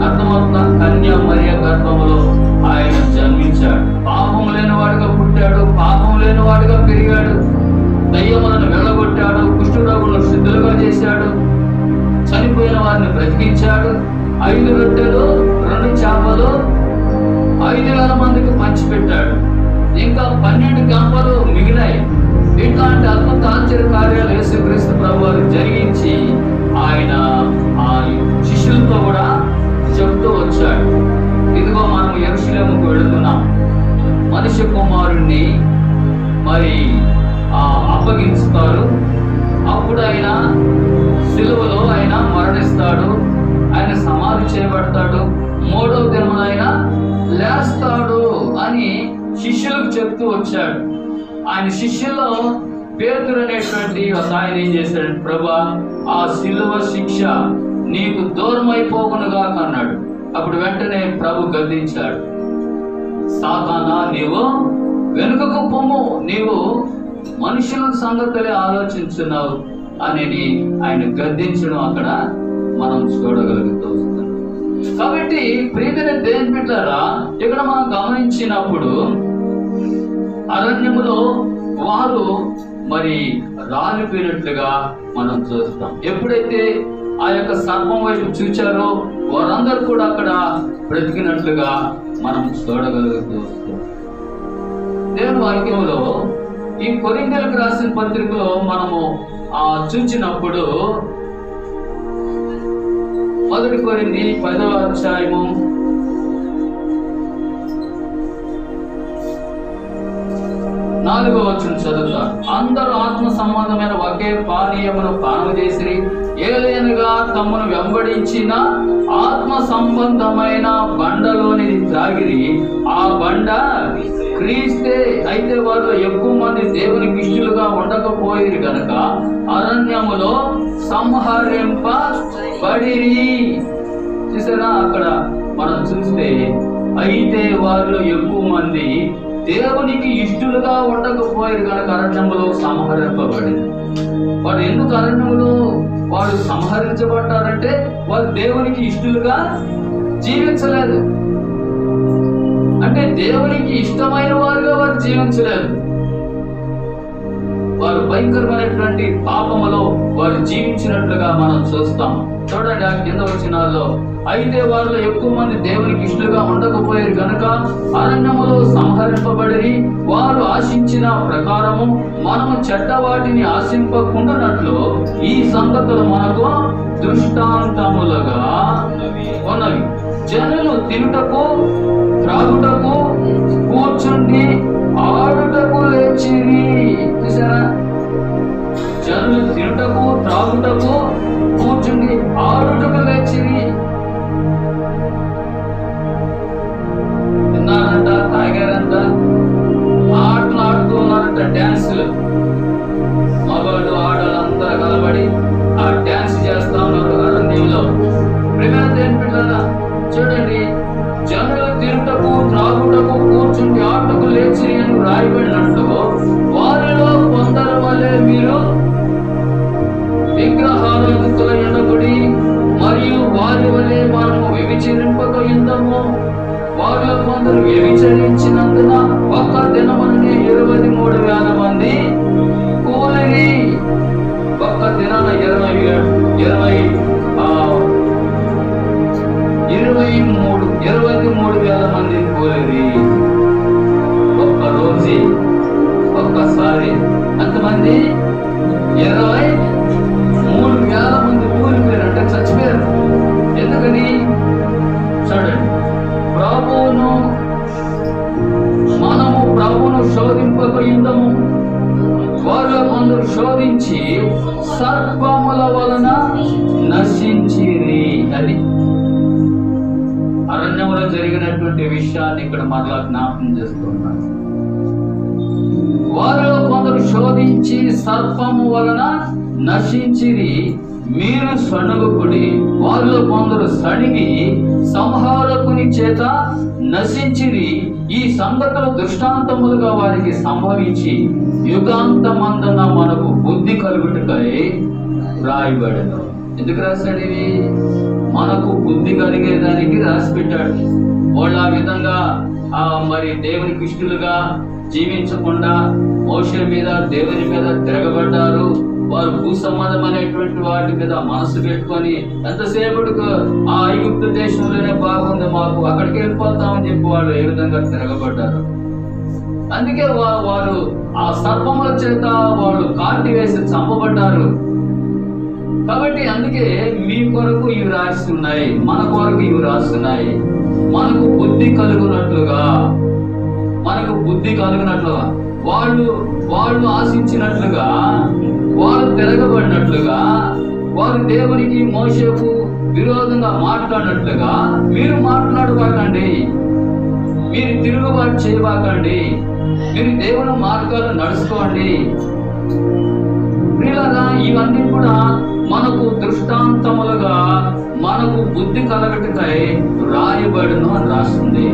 అర్థమవుతున్న కన్య మరియ గర్భములో ఆయన జన్మించాడు. పాపం లేని వాడిగా పుట్టాడు, పాపం లేని వాడిగా పెరిగాడు. దయ్యములను వెళ్ళగొట్టాడు, కుష్ఠరోగులను శుద్ధులుగా చేశాడు, చనిపోయిన వారిని బ్రతికించాడు. 5 రొట్టెలు 2 చేపలు 5,000 మందికి పంచిపెట్టాడు. ఇంకా 12 గంపలు మిగిలాయి. ఇట్లాంటి అద్భుత ఆశ్చర్య కార్యాలు యేసుక్రీస్తు ప్రభు వారు జరిగించి ఆయన ఆ శిష్యులతో కూడా చెప్తూ వచ్చాడు. ఇదిగో మనం యెరూషలేముకు వెళుతున్నాం, మనిషి కుమారుణ్ణి మరి అప్పగించుతారు, అప్పుడు ఆయన సిలువలో ఆయన మరణిస్తాడు, ఆయన సమాధి చేయబడతాడు, 3వ దినమున ఆయన లేస్తాడు అని శిష్యులకు చెప్తూ వచ్చాడు. ఆయన శిష్యుల్లో పేతురు అనేటువంటి ఒక ఆయన ఏం చేశాడు? ప్రభా, ఆ సిలువ శిక్ష నీకు దూరం అయిపోకునుగా అన్నాడు. అప్పుడు వెంటనే ప్రభు గద్దించాడు, సాతానా నీవు వెనుకకు పొమ్ము, నీవు మనుషుల సంగతులే ఆలోచించున్నావు అని ఆయన గద్దించడం అక్కడ మనం చూడగలుగుతూ వస్తున్నాం. కాబట్టి ప్రియమైన దేవుని బిడ్డలారా, ఇక్కడ మనం గమనించినప్పుడు అరణ్యములో వారు మరి రాలిపోయినట్లుగా మనం చూస్తాం. ఎప్పుడైతే ఆ యొక్క సర్పం వైపు చూచారో వారందరూ కూడా అక్కడ బ్రతికినట్లుగా మనం చూడగలుగుతూ వస్తాం. దేవుని వాక్యంలో ఈ కొరింథీయులకు రాసిన పత్రికలో మనము చూచినప్పుడు 1 కొరింథీ 10వ అధ్యాయము 4వ వచనం చదువుతారు. అందరూ ఆత్మ సంబంధమైన ఒకే పానీయమును పానము చేసిరి, ఏలైనగా తమను వెంబడించిన ఆత్మ సంబంధమైన బండలోనిది త్రాగిరి, ఆ బండ క్రీస్తే. అయితే వారు ఎక్కువ మంది దేవునికి ఇష్టలుగా ఉండకపోయిరు గనక అరణ్యములో సంహరింపబడిరి. చూసారా, అక్కడ మనం చూస్తే అయితే వారిలో ఎక్కువ మంది దేవునికి ఇష్టలుగా ఉండకపోయారు కనుక అరణ్యములో సంహరింపబడింది. వారు ఎందుకు అరణ్యములో వారు సంహరించబడ్డారంటే వారు దేవునికి ఇష్టలుగా జీవించలేదు. అంటే దేవునికి ఇష్టమైన వారుగా వారు జీవించలేదు. వారు భయంకరమైనటువంటి పాపములో వారు జీవించినట్లుగా మనం చూస్తాం. చూడండి ఆ కింద వచనాల్లో, అయితే వారిలో ఎక్కువ మంది దేవునికి ఇష్టలుగా ఉండకపోయారు కనుక అరణ్యములో సంహరింపబడి వారు ఆశించిన ప్రకారము మనము చెడ్డ వాటిని ఆశింపకుండానట్లు ఈ సంగతులు మనకు దృష్టాంతములుగా ఉన్నవి. జనులు తినుటకు త్రాగుటకు కూర్చుండి ఆడుటకు లేచిరి. చూసారా, జనులు తినుటకు త్రాగుటకు కూర్చుండి ఆడుటకు లేచిరి. తిన్నారంట, తాగారంట, ఆటలు ఆడుతూ ఉన్నారంట, డ్యాన్సులు. మగవాళ్ళు ఆడవాళ్ళందరూ కలబడి ఆ డ్యాన్స్ చేస్తా ఉన్నారు అరణ్యంలో. ప్రియమైన దేవుని బిడ్డలారా, చూడండి, జనులు తిరుటకు త్రాగుటకు కూర్చుండి ఆటకు లేచి అని రాయబడినట్లు వారిలో కొందరు వలె మీరు విగ్రహారాధకుల ఎడబడి మరియు వారి వలె మనము వ్యభిచరింపక యుద్ధము. వారిలో కొందరు వ్యభిచరించినందున ఒక్క దినమునే 23,000 మంది కూలిరి. ఒక్క దినాన 23,000 మంది కూలిరి. ఒక్క రోజు ఒక్కసారి అంతమంది 23,000 మంది కూలిపోయారు, అంటే చచ్చిపోయారు. ఎందుకని? చూడండి, మనము ప్రభువును శోధింపక యుద్ధము. వారిలో కొందరు శోధించి సర్పముల వలన నశించిరి. అది అరణ్యంలో జరిగినటువంటి విషయాన్ని ఇక్కడ మరలా జ్ఞాపకం చేస్తున్నాను. వారిలో కొందరు శోధించి సర్పము వలన నశించిరి. మీరు సణుగుకుడి. వారిలో కొందరు సణిగి సంహారకుని చేత నశించిరి. ఈ సంగతులు దృష్టాంతములుగా వారికి సంభవించి యుగాంతమందున మనకు బుద్ధి కలుగుటకై రాయబడను. ఎందుకు రాశాడు ఇవి? మనకు బుద్ధి కలిగేదానికి రాసి పెట్టాడు. వాళ్ళు ఆ విధంగా మరి దేవునికి ఇష్టలుగా జీవించకుండా మోషే మీద దేవుని మీద తిరగబడ్డారు. వారు భూ సంబంధం అనేటువంటి వాటి మీద మనసు పెట్టుకొని ఎంతసేపటికి ఆ ఐగుప్తు దేశంలోనే బాగుంది, మాకు అక్కడికి వెళ్ళిపోతామని చెప్పి వాళ్ళు ఏ విధంగా తిరగబడ్డారు. అందుకే వారు ఆ సర్పముల చేత వాళ్ళు కాటి వేసి చంపబడ్డారు. కాబట్టి అందుకే మీ కొరకు ఇవి రాస్తున్నాయి, మన కొరకు ఇవి రాస్తున్నాయి. మనకు బుద్ధి కలుగునట్లుగా వాళ్ళు ఆశించినట్లుగా, వారు తిరగబడినట్లుగా, వారు దేవునికి మోషేకు విరోధంగా మాట్లాడినట్లుగా మీరు మాట్లాడబాకండి. మీరు తిరుగుబాటు చేయబాకండి. మీరు దేవుని మార్గాలు నడుచుకోండి. ప్రియులారా, ఇవన్నీ కూడా మనకు దృష్టాంతములుగా మనకు బుద్ధి కలగటకై రాయబడును అని రాస్తుంది.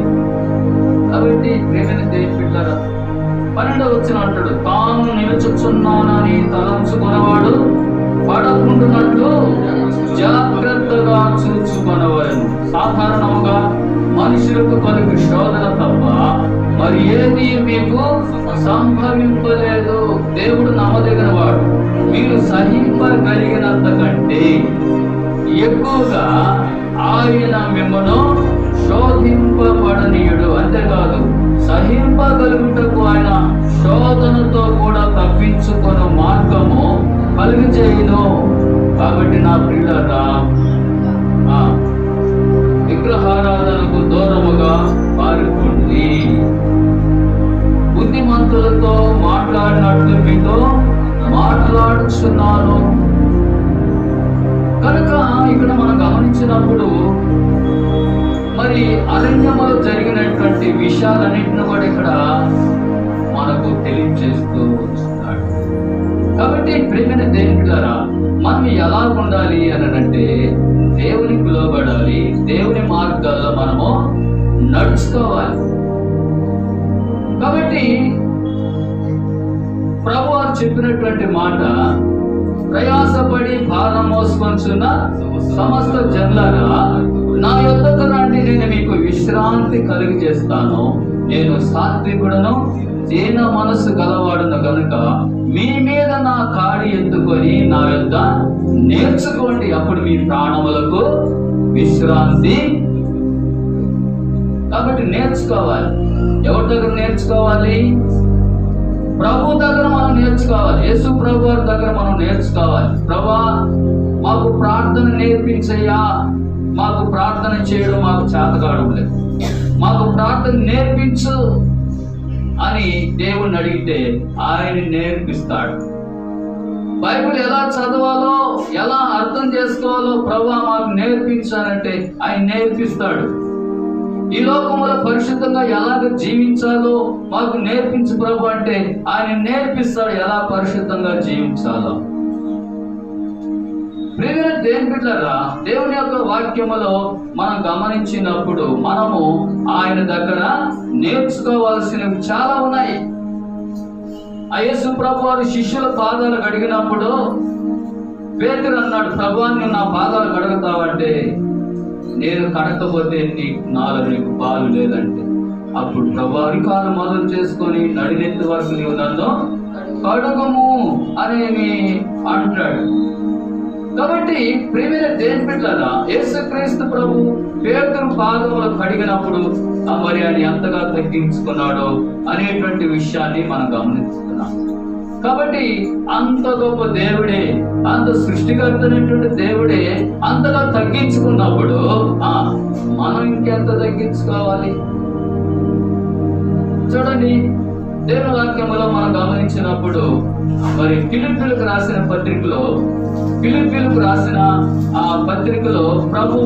కాబట్టి ప్రేమైన దేవుని బిడ్డలారా, 12వ వచనం అంటాడు, తాను నిలుచుచున్నానని తలంచుకున్నవాడు పడకుండునట్లు జాగ్రత్తగా చూచుకొనవలెను. సాధారణంగా మనుషులకు కలుగు శోధన తప్ప మరి ఏది మీకు సంభవింపలేదు. దేవుడు నమ్మదగిన వాడు. మీరు సహింపగలిగినంత కంటే ఎక్కువగా ఆయన మిమ్మను శోధింపబడనీయుడు. అంతేకాదు, సహింపగలుగుటకు ఆయన శోధనతో కూడా తప్పించుకున్న మార్గము కలుగజేయును. కాబట్టి నా ప్రియులారా, విగ్రహారాధనకు దూరముగా పారిపోండి. బుద్ధిమంతులతో మాట్లాడినట్లు మీతో మాట్లాడుచున్నాను. కనుక ఇక్కడ మనం గమనించినప్పుడు మరి అరణ్యములో జరిగినటువంటి విషయాలన్నింటిని కూడా ఇక్కడ మనకు తెలియజేస్తూ వస్తున్నాడు. కాబట్టి ప్రేమైన దేవునిలారా, మనం ఎలా ఉండాలి అని అంటే దేవునికి లోబడాలి, దేవుని మార్గాల్లో మనము నడుచుకోవాలి. కాబట్టి ప్రభు వారు చెప్పినటువంటి మాట, ప్రయాసపడి భారం మోసుకొంచున్న సమస్త జనులారా నా యొద్దకు రండి, నేను మీకు విశ్రాంతి కలిగి చేస్తాను. నేను సాత్వికుడను, దీన మనసు గలవాడును గనుక మీ మీద నా కాడి ఎత్తుకొని నా యొద్ద నేర్చుకోండి, అప్పుడు మీ ప్రాణములకు విశ్రాంతి. కాబట్టి నేర్చుకోవాలి. ఎవరి దగ్గర నేర్చుకోవాలి? ప్రభు దగ్గర మనం నేర్చుకోవాలి. యేసు ప్రభు వారి దగ్గర మనం నేర్చుకోవాలి. ప్రభా, మాకు ప్రార్థన నేర్పించయ్యా, మాకు ప్రార్థన చేయడం మాకు చేతకావడం లేదు, మాకు ప్రార్థన నేర్పించు అని దేవుణ్ణి అడిగితే ఆయన నేర్పిస్తాడు. బైబిల్ ఎలా చదవాలో, ఎలా అర్థం చేసుకోవాలో ప్రభా మాకు నేర్పించాలంటే ఆయన నేర్పిస్తాడు. ఈ లోకంలో పరిశుద్ధంగా ఎలాగ జీవించాలో మాకు నేర్పించు ప్రభు అంటే ఆయన నేర్పిస్తాడు ఎలా పరిశుద్ధంగా జీవించాలో. ప్రియమైన దేవుని బిడ్డలారా, దేవుని యొక్క వాక్యములో మనం గమనించినప్పుడు మనము ఆయన దగ్గర నేర్చుకోవాల్సినవి చాలా ఉన్నాయి. యేసు ప్రభు వారు శిష్యుల పాదాలు కడిగినప్పుడు పేతురు అన్నాడు, ప్రభువా నువ్వు నా పాదాలు కడుగుతావంటే, నేను కడకపోతే నీకు పాలు లేదంటే, అప్పుడు ప్రభు అరికాలు మొదలు చేసుకొని నడినెత్తి వరకు నీవు నన్ను కడుగము అని అంటాడు. కాబట్టి ప్రియమైన దేవుని బిడ్డలారా, యేసుక్రీస్తు ప్రభు పేతురు పాదములు కడిగినప్పుడు మరి ఆయన ఎంతగా తగ్గించుకున్నాడో అనేటువంటి విషయాన్ని మనం గమనిస్తున్నాం. కాబట్టి అంత గొప్ప దేవుడే, అంత సృష్టికర్తనటువంటి దేవుడే అంతగా తగ్గించుకున్నప్పుడు మనం ఇంకెంత తగ్గించుకోవాలి? చూడండి, దేవుని వాక్యములో మనం గమనించినప్పుడు మరి ఫిలిప్పీలకు రాసిన ఆ పత్రికలో ప్రభు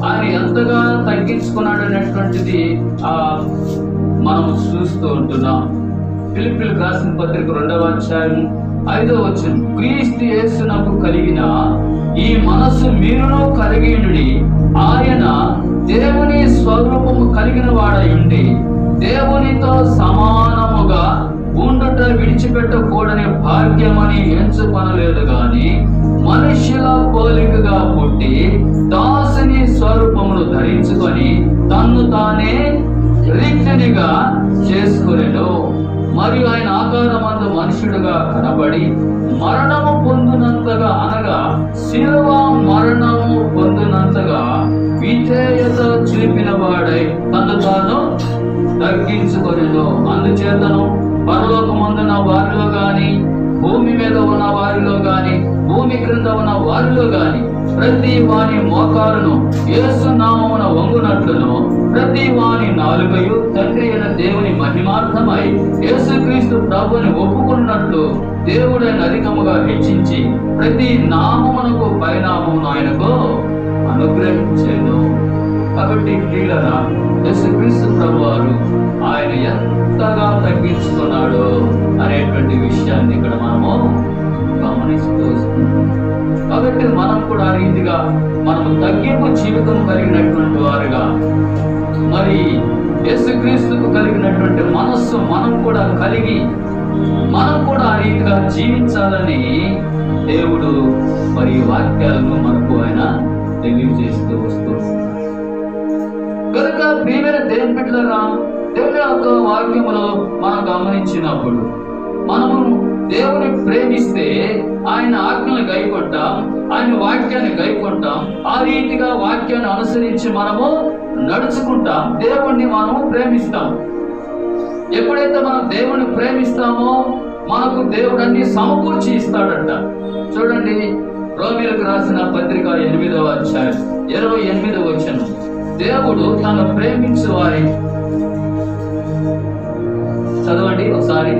ఆయన ఎంతగా తగ్గించుకున్నాడు అనేటువంటిది మనం చూస్తూ ఉంటున్నాం. ఫిలిప్పీలకు రాసిన పత్రిక 2వ అధ్యాయం 5వ వచనం, క్రీస్తు యేసునకు కలిగిన ఈ మనస్సు మీరును కలిగి ఉండి, ఆయన దేవుని స్వరూపము కలిగిన వాడై ఉండి దేవునితో సమానముగా ఉండుట విడిచిపెట్టకూడని భాగ్యమని ఎంచుకొనలేదు గాని, మనుష్యుల పోలికగా పుట్టి దాసుని స్వరూపమును ధరించుకొని తన్ను తానే రిక్తునిగా చేసుకొనెను. మరియు ఆయన ఆకారమందు మనుష్యుడుగా కనబడి మరణము పొందినంతగా, అనగా శిలువ మరణము పొందినంతగా విధేయత చూపిన వాడై తను తాను తగ్గించుకొనెను. అందుచేతను పరలోకమందున వారిలో గాని, భూమి మీద ఉన్న వారిలో గాని, భూమి క్రింద ఉన్న వారిలో గాని ప్రతి వాని మోకాలును యేసు నామమున వంగునట్లును, ప్రతి వాని నాలుకయు తండ్రి అయిన దేవుని మహిమార్థమై యేసుక్రీస్తు ప్రభువుని ఒప్పుకున్నట్లు దేవుడైన అధికముగా హెచ్చించి ప్రతి నామమునకు పైనామమును ఆయనకు అనుగ్రహించెను. కాబట్టి ప్రియులారా, యేసుక్రీస్తు ప్రభువారు ఆయన ఎంతగా తగ్గించుకున్నాడో అనేటువంటి విషయాన్ని ఇక్కడ మనము గమనిస్తూ వస్తున్నాం. కాబట్టి మనం కూడా ఆ రీతిగా మనము తగ్గింపు జీవితం కలిగినటువంటి వారుగా, మరి యేసుక్రీస్తుకు కలిగినటువంటి మనస్సు మనం కూడా కలిగి మనం కూడా ఆ రీతిగా జీవించాలని దేవుడు మరి వాక్యాలను మనకు ఆయన తెలియజేస్తూ వస్తూ కనుక ప్రియమైన దేవుని బిడ్డలారా, దేవుని యొక్క వాక్యములో మనం గమనించినప్పుడు మనము దేవుని ప్రేమిస్తే ఆయన ఆజ్ఞలు గైకొంటాం, ఆయన వాక్యాన్ని గైకొంటాం. ఆ రీతిగా వాక్యాన్ని అనుసరించి మనము నడుచుకుంటాం, దేవుణ్ణి మనము ప్రేమిస్తాం. ఎప్పుడైతే మనం దేవుణ్ణి ప్రేమిస్తామో మనకు దేవుడు అన్ని సమకూర్చి ఇస్తాడంట. చూడండి, రోమీయులకు రాసిన పత్రిక 8వ అధ్యాయం 28వ వచనం, దేవుడు తను ప్రేమించు వారి, చదవండి ఒకసారి,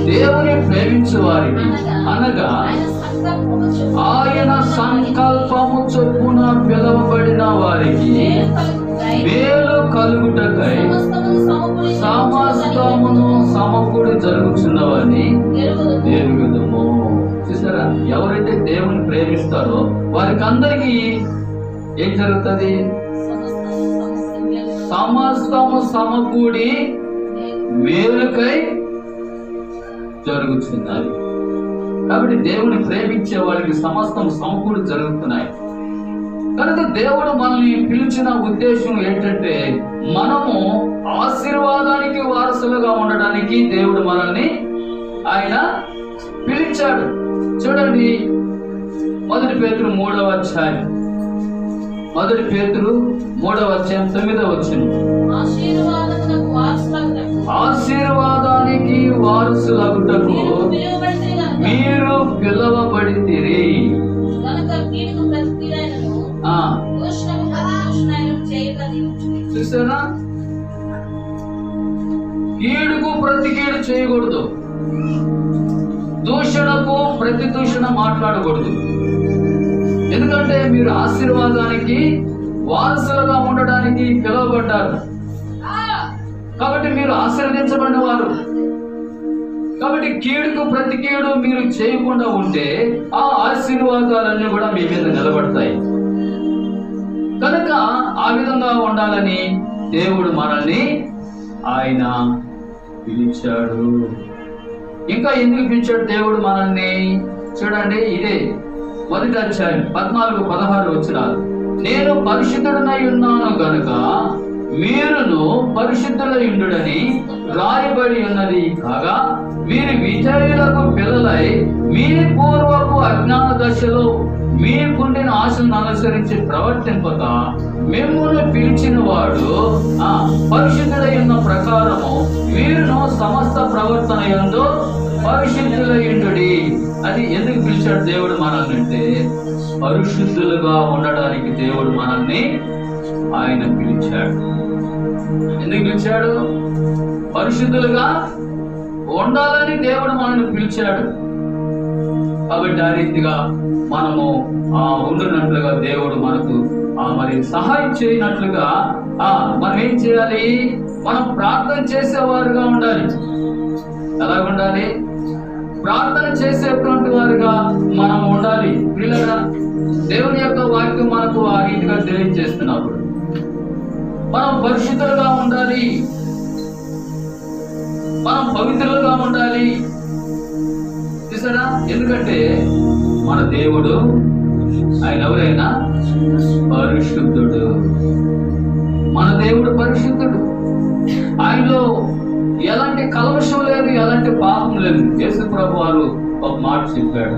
దేవుని ప్రేమించు వారిని అనగా ఆయన సంకల్పము చొప్పున పిలువబడిన వారికి మేలు కలుగుటకై సమస్తమును సమకూడి జరుగుతున్నవని ఎరుగుదుము. చూసారా, ఎవరైతే దేవుని ప్రేమిస్తారో వారికి అందరికీ ఏం జరుగుతుంది? సమస్తము సమకూడి మేలుకై జరుగుతున్నది. కాబట్టి దేవుని ప్రేమించే వారికి సమస్తం సమకూడి జరుగుతున్నాయి. కనుక దేవుడు మనల్ని పిలిచిన ఉద్దేశం ఏంటంటే మనము ఆశీర్వాదానికి వారసులుగా ఉండడానికి దేవుడు మనల్ని ఆయన పిలిచాడు. చూడండి, 1 పేతురు 3వ అధ్యాయం 1 పేతురు 3వ అధ్యాయం 9వ వచనం. ఆశీర్వాదానికి వారసులగుటకు మీరు పిలువబడితిరి. చూసారా, కీడుకు ప్రతి కీడు చేయకూడదు, దూషణకు ప్రతి దూషణ మాట్లాడకూడదు. ఎందుకంటే మీరు ఆశీర్వాదానికి వారసులుగా ఉండడానికి పిలువబడ్డారు. కాబట్టి మీరు ఆశీర్వదించబడిన వారు. కాబట్టి కీడుకు ప్రతి కీడు మీరు చేయకుండా ఉంటే ఆ ఆశీర్వాదాలన్నీ కూడా మీ మీద నిలబడతాయి. కనుక ఆ విధంగా ఉండాలని దేవుడు మనల్ని ఆయన పిలిచాడు. ఇంకా ఎందుకు పిలిచాడు దేవుడు మనల్ని? చూడండి, ఇదే 1వ అధ్యాయం 14-16 వచనాలు. నేను పరిశుద్ధుడనై ఉన్నాను గనుక మీరును పరిశుద్ధులయుండుడని రాయబడి ఉన్నది కాగా, మీరు విజయులకు పిల్లలై మీ పూర్వపు అజ్ఞాన దశలో మీకుండిన ఆశలను అనుసరించి ప్రవర్తింపక మిమ్మును పిలిచిన వాడు పరిశుద్ధులై ఉన్న ప్రకారము మీరును సమస్త ప్రవర్తన యందు పరిశుద్ధులయుండుడి. అది ఎందుకు పిలిచాడు దేవుడు మనల్ని అంటే పరిశుద్ధులుగా ఉండడానికి దేవుడు మనల్ని ఆయన పిలిచాడు. ఎందుకు పిలిచాడు? పరిశుద్ధులుగా ఉండాలని దేవుడు మనల్ని పిలిచాడు. కాబట్టి ఆ రీతిగా మనము ఉండునట్లుగా దేవుడు మనకు మరి సహాయం చేయనట్లుగా మనం ఏం చేయాలి? మనం ప్రార్థన చేసేవారుగా ఉండాలి. ఎలాగుండాలి? ప్రార్థన చేసేటువంటి వారుగా మనం ఉండాలి. పిల్లగా దేవుని యొక్క వాక్యం మనకు ఆ రీతిగా తెలియజేస్తున్నప్పుడు మనం పరిశుద్ధులుగా ఉండాలి, మనం పవిత్రులుగా ఉండాలి. చూసారా? ఎందుకంటే మన దేవుడు ఆయన ఎవరైనా పరిశుద్ధుడు. మన దేవుడు పరిశుద్ధుడు. ఆయనలో ఎలాంటి కల్మషం లేదు, ఎలాంటి పాపం లేదు. యేసు ప్రభు వారు ఒక మాట చెప్పాడు,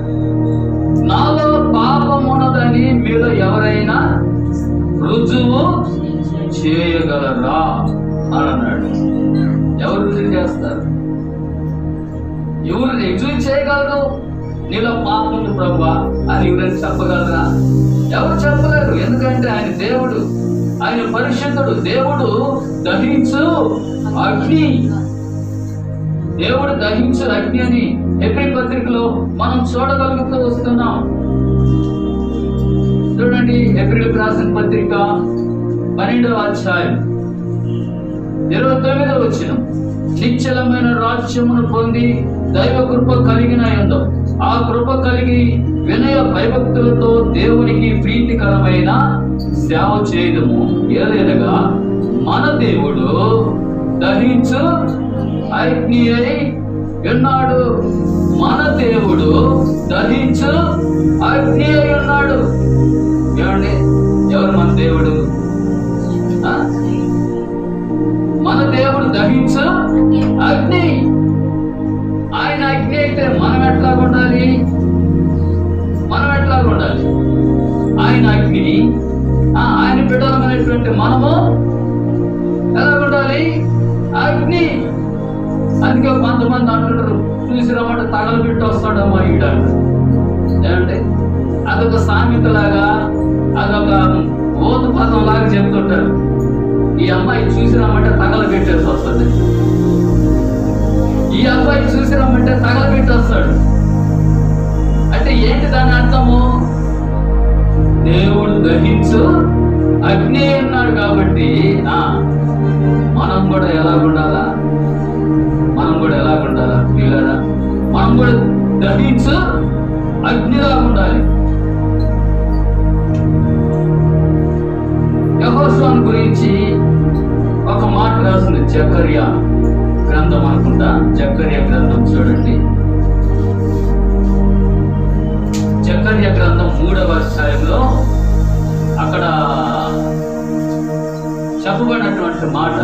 నాలో పాపం ఉన్నదని మీలో ఎవరైనా రుజువు చేయగలరా అని అన్నాడు. ఎవరు రుజువు చేస్తారు? ఎవరు రుజువు చేయగలరు? నీలో పాపం ఉంది ప్రభు అని ఎవరైనా చెప్పగలరా? ఎవరు చెప్పలేరు. ఎందుకంటే ఆయన దేవుడు, ఆయన పరిశుద్ధుడు. దేవుడు దహించు అగ్ని, దేవుడు దహించు అగ్ని అని హెబ్రీ పత్రికలో మనం చూడగలుగుతూ వస్తున్నాం. చూడండి, హెబ్రీలకు రాసిన పత్రిక 12వ అధ్యాయం 29వ వచనం. నిశ్చలమైన రాజ్యమును పొంది దైవ కృప కలిగిన యందు ఆ కృప కలిగి వినయ భయభక్తులతో దేవునికి ప్రీతికరమైన సేవ చేయడము. ఏదైనగా మన దేవుడు దహించు అగ్ని అయి ఉన్నాడు. మన దేవుడు దహించు అగ్ని అయి ఉన్నాడు. ఏమండి, ఎవరు మన దేవుడు? మన దేవుడు దహించు అగ్ని. ఆయన అగ్ని అయితే మనం ఎట్లాగా ఉండాలి? మనం ఎట్లాగా ఉండాలి? ఆయన అగ్ని, ఆయన బిడ్డలమైనటువంటి మనము ఎలా ఉండాలి? అగ్ని. అందుకే కొంతమంది అంటుంటారు, చూసి రమ్మంటే తగలబెట్టి వస్తాడమ్మా ఈడ. ఏమంటే అదొక సామెతలాగా, అదొక ఓతు పదం లాగా చెప్తుంటారు. ఈ అమ్మాయి చూసి రమ్మంటే తగలబెట్టేసి వస్తుంది, ఈ అబ్బాయి చూసి రమ్మంటే తగలబెట్టి వస్తాడు. అంటే ఏంటి దాని అర్థము? దేవుడు దహించు అగ్ని ఉన్నాడు కాబట్టి మనం కూడా ఎలాగుండాలా? మనం కూడా ఎలాగుండాలా పిల్లరా? మనం కూడా దహించు అగ్నిలాగా ఉండాలి. యెహోషువను గురించి రాసిన జకర్యా గ్రంథం అనుకుంటా, జకర్యా గ్రంథం చూడండి. జకర్యా గ్రంథం 3వ అధ్యాయంలో అక్కడ చెప్పబడినటువంటి మాట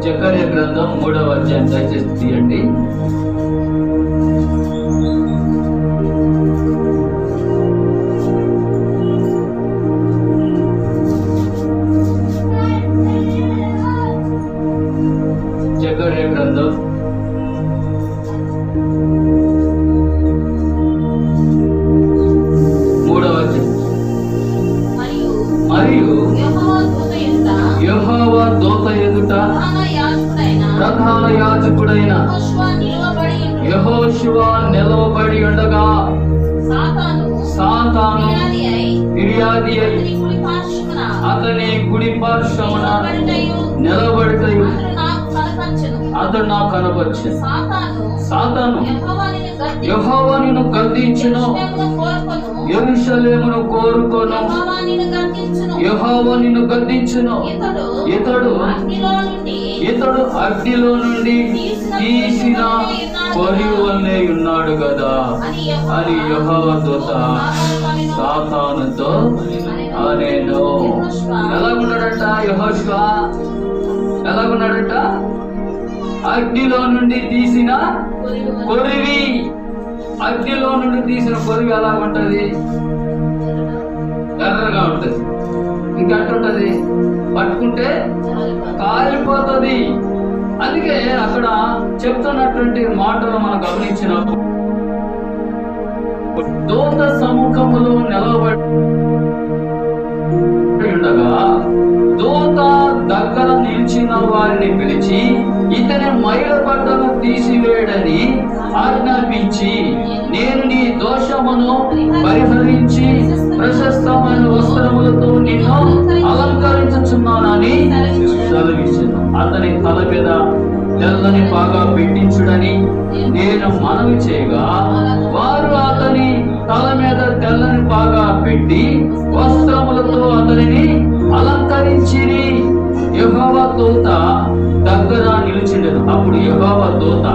జకర్యా గ్రంథం 3వ అధ్యాయం దయచేసి తీయండి. జకర్యా గ్రంథం 3వ అధ్యాయం. మరియు యెహోవా దూత ఎదుట ప్రధాన యాజకుడైన యెహోషువ నిలవబడి ఉండగా సాతాను ఫిర్యాది అయి అతని కుడి పార్శ్వమున నిలబడితయు అతడు నాకు కనపరిచెను. సాతాను యెహోవా నిన్ను గద్దించును, యెరూషలేమును కోరుకొను, యెహోవా నిన్ను గద్దించును, ఇతడు అగ్నిలో నుండి తీసిన కొరివి వలె ఉన్నాడు కదా అని యెహోవా దూత సాతానుతో అనేను. ఎలాగున్నాడట యెహోషువ? ఎలాగున్నాడట? అగ్నిలో నుండి తీసిన కొరివి. అగ్నిలో నుండి తీసిన కొరివి ఎలా ఉంటది? ఎర్రగా ఉంటది. ఇంకెట్టుంటది? పట్టుకుంటే కాలిపోతుంది. అందుకే అక్కడ చెప్తున్నటువంటి మాటలు మనం గమనించినప్పుడు దూత సముఖములో నిలబడి ఉండగా దూత దగ్గర నిలిచిన వారిని పిలిచి ఇతని మైల బట్టను తీసివేయడని ఆజ్ఞాపించి, నేను నీ దోషమును పరిహరించి ప్రశస్తమైన వస్త్రములతో నిన్ను అలంకరించుచున్నానని సెలవిచ్చెను. అతని తల మీద తెల్లని పాగా పెట్టించుడని నేను మనవి చేయగా వారు అతని తల మీద తెల్లని పాగా పెట్టి వస్త్రములతో అతనిని అలంకరించిరి. యెహోవా దూత దగ్గర నిలిచిండెను. అప్పుడు యెహోవా దూత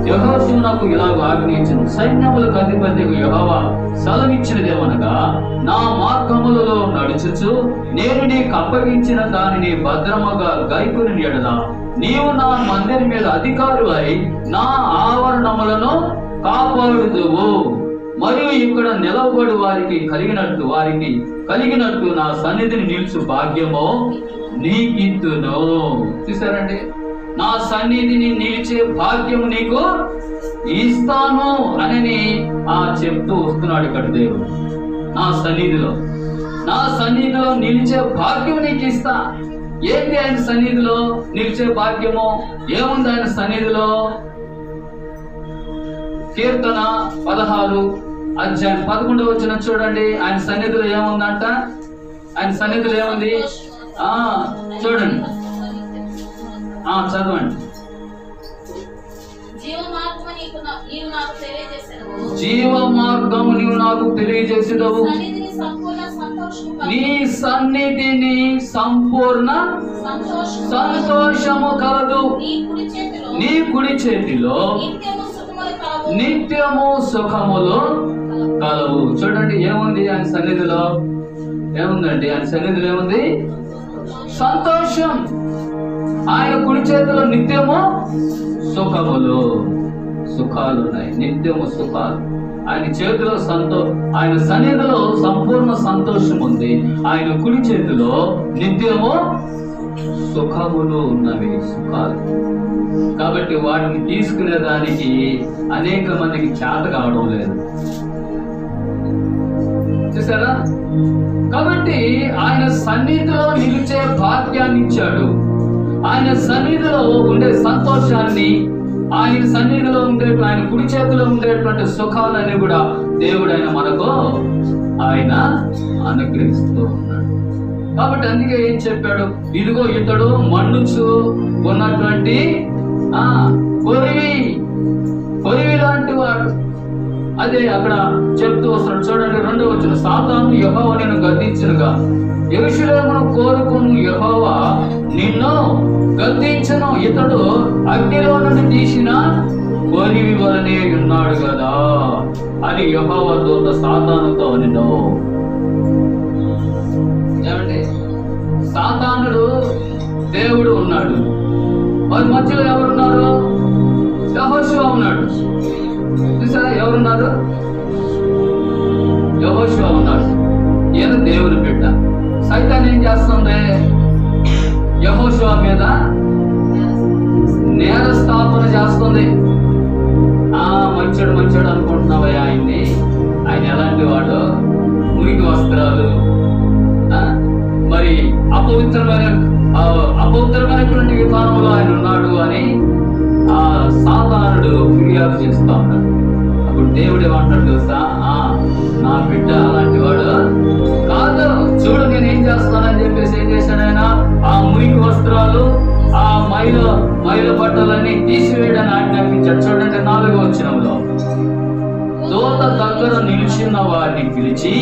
యెహోషువకు ఇలాగ ఆజ్ఞయించెను, సైన్యములకు అధిపతికి యెహోవా సెలవిచ్చినదేమనగా, నా మార్గములలో నడుచుచు నేను నీకు అప్పగించిన దానిని భద్రముగా గైకొని ఎడల నీవు నా మందిరం మీద అధికారులై నా ఆవరణములను కాపాడుదువు. మరియు ఇక్కడ నిలవబడి వారికి కలిగినట్టు నా సన్నిధిని నిలుచు భాగ్యమో నీకిత్తును. చూసారండి, నా సన్నిధిని నిలిచే భాగ్యము నీకు ఇస్తాను అని చెప్తూ వస్తున్నాడు ఇక్కడ దేవుడు. నా సన్నిధిలో నిలిచే భాగ్యం నీకు ఇస్తా. ఏంటి ఆయన సన్నిధిలో నిలిచే భాగ్యము? ఏముంది ఆయన సన్నిధిలో? కీర్తన 16 అధ్యాయం 11 వచనం చూడండి. ఆయన సన్నిధిలో ఏముందంట? ఆయన సన్నిధిలో ఏముంది? చూడండి, చదవండి. జీవ మార్గము నీవు నాకు తెలియజేసేదవు, నీ సన్నిధిని సంపూర్ణ సంతోషము కలదు, నీ కుడి చేతిలో నిత్యము సుఖములు కలవు. చూడండి, ఏముంది ఆయన సన్నిధిలో? ఏముందండి ఆయన సన్నిధిలో? ఏముంది? సంతోషం. ఆయన కుడి చేతిలో నిత్యము సుఖాలు ఉన్నాయి. నిత్యము సుఖాలు ఆయన చేతిలో. ఆయన సన్నిధిలో సంపూర్ణ సంతోషం ఉంది. ఆయన కుడి చేతిలో నిత్యము సుఖములు ఉన్నవి, సుఖాలు. కాబట్టి వాటిని తీసుకునే దానికి అనేక మందికి చేత కావడం లేదు. చూసారా? కాబట్టి ఆయన సన్నిధిలో నిలిచే భాగ్యాన్ని ఇచ్చాడు. ఆయన సన్నిధిలో ఉండే సంతోషాన్ని, ఆయన సన్నిధిలో ఆయన కుడి చేతిలో ఉండేటువంటి సుఖాలన్నీ కూడా దేవుడు మనకు అనుగ్రహిస్తూ ఉన్నాడు. కాబట్టి అందుకే ఏం చెప్పాడు? ఇదిగో ఇతడు మన్నుచు ఉన్నటువంటి కొరివి లాంటి వాడు. అదే అక్కడ చెప్తూ వస్తున్నాడు. చూడండి 2వ వచనం, సాతాను యెహోవా నిన్ను గద్దించునుగా, యెరూషలేమును కోరుకుని యెహోవా నిన్ను గద్దించును, ఇతడు అగ్నిలో నుండి తీసిన గొరివి వలనే ఉన్నాడు కదా అని యెహోవా దూత సాతానుతో నిన్ను. ఏమండి, సాతానుడు దేవుడు ఉన్నాడు, వారి మధ్యలో ఎవరున్నారు? యెహోషువ ఉన్నాడు. చూసారా ఎవరున్నారు? యెహోషువ ఉన్నాడు. ఈయన దేవుని బిడ్డ. సైతాన్ ఏం చేస్తుంది? యెహోషువ మీద నేర స్థాపన చేస్తుంది. మంచోడు అనుకుంటున్నావా ఆయన్ని? ఆయన ఎలాంటి వాడు? మురికి వస్త్రాలు, మరి అపవిత్రమైనటువంటి విధానంలో ఆయన ఉన్నాడు అని ఆ సాతానుడు ఫిర్యాదు చేస్తా ఉన్నాడు. అప్పుడు దేవుడు ఏమంటాడు తెలుసా? నా బిడ్డ అలాంటి వాడు కాదు, చూడు నేను ఏం చేస్తానని చెప్పేసి ఏం చేశాడు ఆయన? ఆ మురికి వస్త్రాలు, ఆ మైల బట్టలన్నీ తీసివేయడానికి ఆజ్ఞాపించాడు. చూడండి 4వ వచనంలో, దూత దగ్గర నిలిచిన వారిని పిలిచి